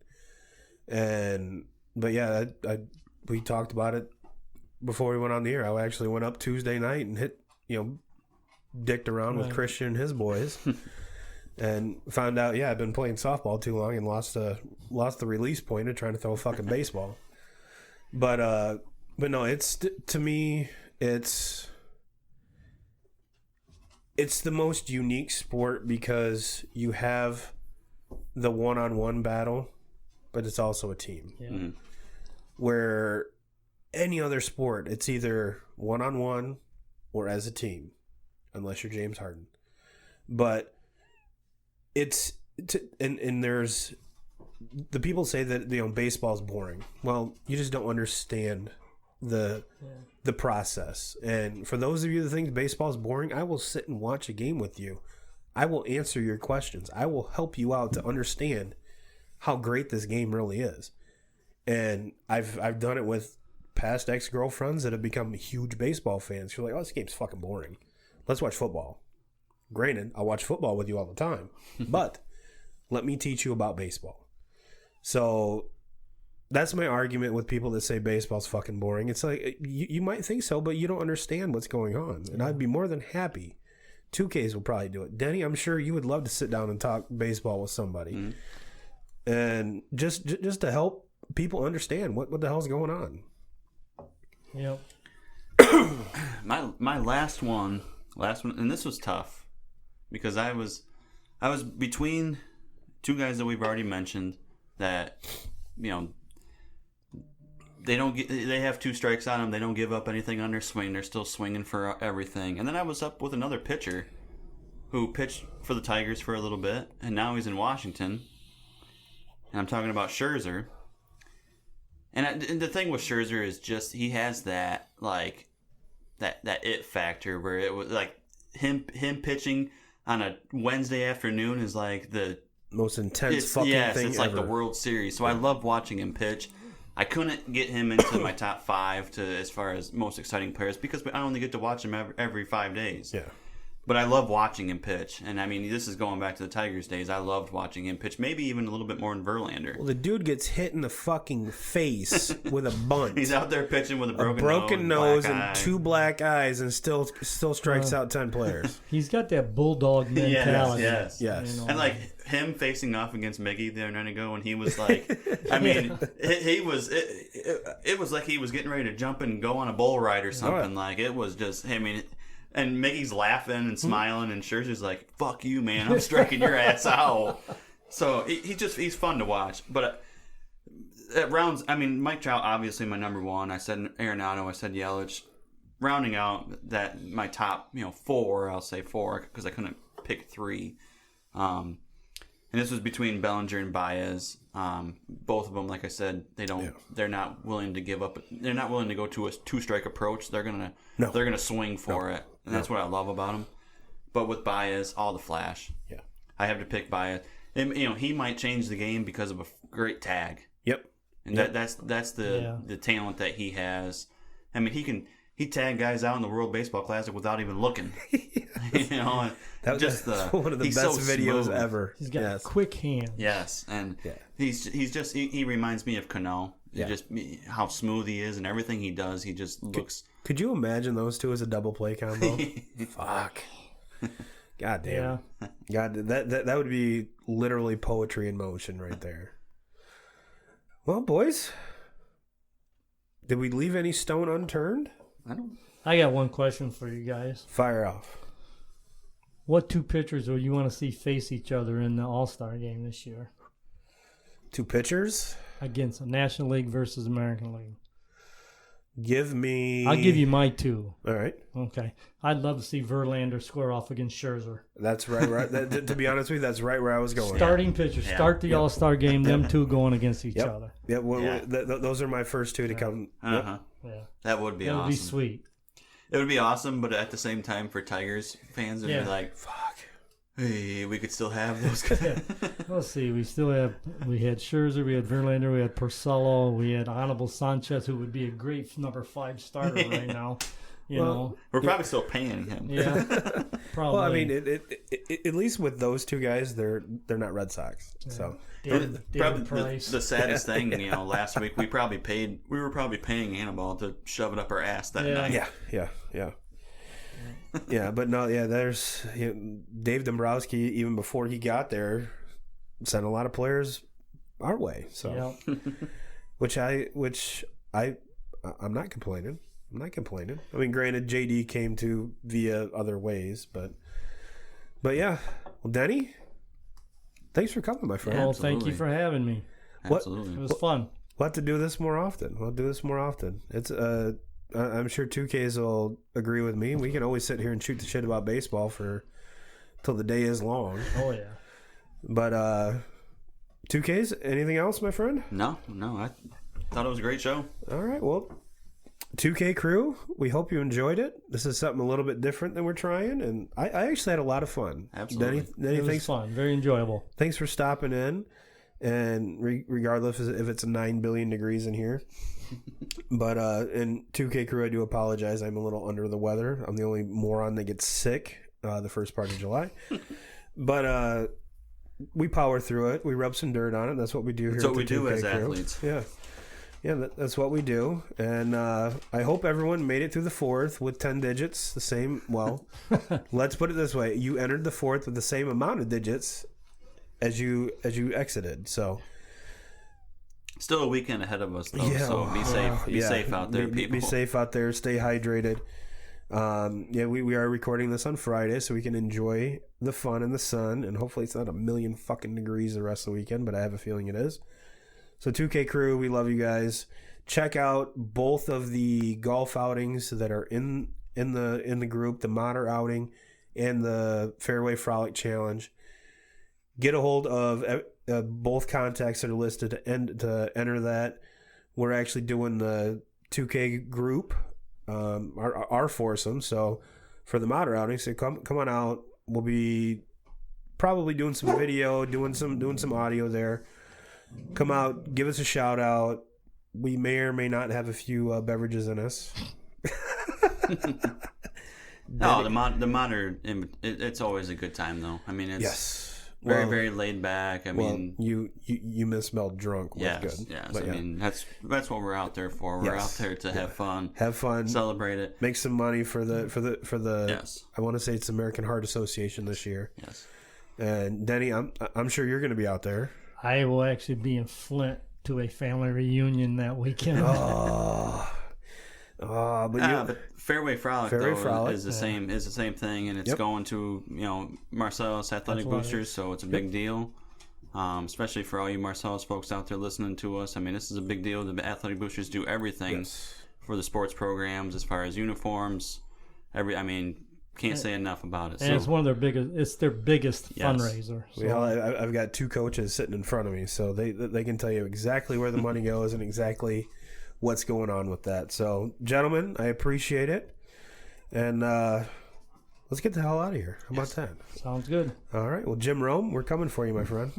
But yeah, we talked about it before we went on the air. I actually went up Tuesday night and dicked around with Christian and his boys, and found out I've been playing softball too long and lost the release point of trying to throw a fucking baseball. But no, it's, to me, it's the most unique sport because you have the one-on-one battle, but it's also a team. Yeah. Where any other sport, it's either one-on-one or as a team, unless you're James Harden. But it's and there's the people say that baseball is boring. Well, you just don't understand the process. And for those of you that think baseball is boring, I will sit and watch a game with you. I will answer your questions. I will help you out to understand how great this game really is. And I've done it with past ex-girlfriends that have become huge baseball fans. You're like, oh, this game's fucking boring. Let's watch football. Granted, I watch football with you all the time, but let me teach you about baseball. So that's my argument with people that say baseball's fucking boring. It's like, you might think so, but you don't understand what's going on. And I'd be more than happy. 2Ks will probably do it. Denny, I'm sure you would love to sit down and talk baseball with somebody. And just to help people understand what the hell's going on. Yep. My last one, and this was tough because I was between two guys that we've already mentioned that, they have 2 strikes on them. They don't give up anything on their swing. They're still swinging for everything. And then I was up with another pitcher who pitched for the Tigers for a little bit, and now he's in Washington. And I'm talking about Scherzer. And the thing with Scherzer is just he has that that it factor where it was like him pitching on a Wednesday afternoon is like the most intense fucking thing it's ever. like the World Series. So I love watching him pitch. I couldn't get him into my top 5 as far as most exciting players because I only get to watch him every 5 days. Yeah. But I love watching him pitch. And, I mean, this is going back to the Tigers days. I loved watching him pitch, maybe even a little bit more in Verlander. Well, the dude gets hit in the fucking face with a bunt. He's out there pitching with a broken nose black and eye. 2 black eyes and still strikes out 10 players. He's got that bulldog mentality. Yes. And, like, him facing off against Miggy the other night ago when he was like, I mean, it was like he was getting ready to jump and go on a bull ride or something. Like, it was just, I mean... And Miggy's laughing and smiling, and Scherzer's like, "Fuck you, man! I'm striking your ass out." So he's fun to watch. But at rounds, I mean, Mike Trout obviously my number 1. I said Arenado, I said Yelich. Rounding out that my top 4, I'll say 4 because I couldn't pick 3. And this was between Bellinger and Baez. Both of them, like I said, they're not willing to give up. They're not willing to go to a 2-strike approach. They're gonna swing for it. And that's what I love about him. But with Baez, all the flash. Yeah. I have to pick Baez. And, he might change the game because of a great tag. Yep. And that's the talent that he has. I mean, he tagged guys out in the World Baseball Classic without even looking. That's one of the best videos ever. He's got quick hands. Yes, and he reminds me of Cano. Yeah. Just how smooth he is and everything he does. He just looks. Could you imagine those two as a double play combo? Fuck. God damn. Yeah. God, that would be literally poetry in motion right there. Well, boys, did we leave any stone unturned? I got one question for you guys. Fire off. What two pitchers will you want to see face each other in the All Star game this year? Two pitchers? Against the National League versus American League. Give me... I'll give you my two. All right. Okay. I'd love to see Verlander square off against Scherzer. That's right. To be honest with you, that's right where I was going. Starting pitchers. Yeah. Start the All-Star game, them two going against each other. Yeah, those are my first two to come. Uh-huh. Yeah. That would be That awesome. would be sweet. It would be awesome, but at the same time, for Tigers fans, it'd be like, Fuck. hey, we could still have those guys. Let's see. We had Scherzer, we had Verlander, we had Porcello, we had Honorable Sanchez, who would be a great number 5 starter right now. You know. We're probably still paying him. Yeah. Probably. Well, I mean, at least with those two guys, they're not Red Sox. So David Probably Price. the saddest thing, last week we were probably paying Hannibal to shove it up our ass that night. Yeah, but no, there's Dave Dombrowski, even before he got there, sent a lot of players our way. So, which I'm not complaining. I mean, granted, JD came to via other ways, but yeah. Well, Denny, thanks for coming, my friend. Well, thank you for having me. Absolutely. It was fun. We'll have to do this more often. It's I'm sure 2Ks will agree with me. We can always sit here and shoot the shit about baseball till the day is long. Oh yeah. But 2Ks, anything else, my friend? No, I thought it was a great show. All right, well, 2K crew, we hope you enjoyed it. This is something a little bit different than we're trying, and I actually had a lot of fun. Absolutely. Denny, It was fun. Very enjoyable. thanks for stopping in. And regardless if it's 9 billion degrees in here. But in 2K crew, I do apologize. I'm a little under the weather. I'm the only moron that gets sick the first part of July. But we power through it. We rub some dirt on it. That's what we do here. That's what we at the do 2K as crew. athletes. Yeah, that's what we do. And I hope everyone made it through the fourth with 10 digits. The same. Well, let's put it this way: you entered the fourth with the same amount of digits as you exited. So still a weekend ahead of us, though. So be safe. Be safe out there, people. Be safe out there. Stay hydrated. We are recording this on Friday, so we can enjoy the fun and the sun. And hopefully, it's not a million fucking degrees the rest of the weekend, but I have a feeling it is. So 2K crew, we love you guys. Check out both of the golf outings that are in the group, the Modder outing and the Fairway Frolic Challenge. Get a hold of both contacts that are listed to enter that. We're actually doing the 2K group, our foursome. So for the Modder outing, so come on out. We'll be probably doing some video, doing some audio there. Come out, give us a shout out. We may or may not have a few beverages in us. No, the Modder, it's always a good time, though. I mean, it's very, very laid back. I mean, you misspelled drunk. Yes, Good. yes. But I mean, that's what we're out there for. We're out there to have fun, celebrate it, make some money for the. Yes. I want to say it's American Heart Association this year. Yes. And Denny, I'm sure you're going to be out there. I will actually be in Flint to a family reunion that weekend. But Fairway Frolic is the same thing, and it's going to Marcellus Athletic Boosters, so it's a big deal. Especially for all you Marcellus folks out there listening to us. I mean, this is a big deal. The Athletic Boosters do everything for the sports programs as far as uniforms. Can't say enough about it. And it's one of their biggest. It's their biggest fundraiser. So. Well, I've got two coaches sitting in front of me, so they can tell you exactly where the money goes and exactly what's going on with that. So, gentlemen, I appreciate it, and let's get the hell out of here. How about that? Sounds good. All right. Well, Jim Rome, we're coming for you, my friend.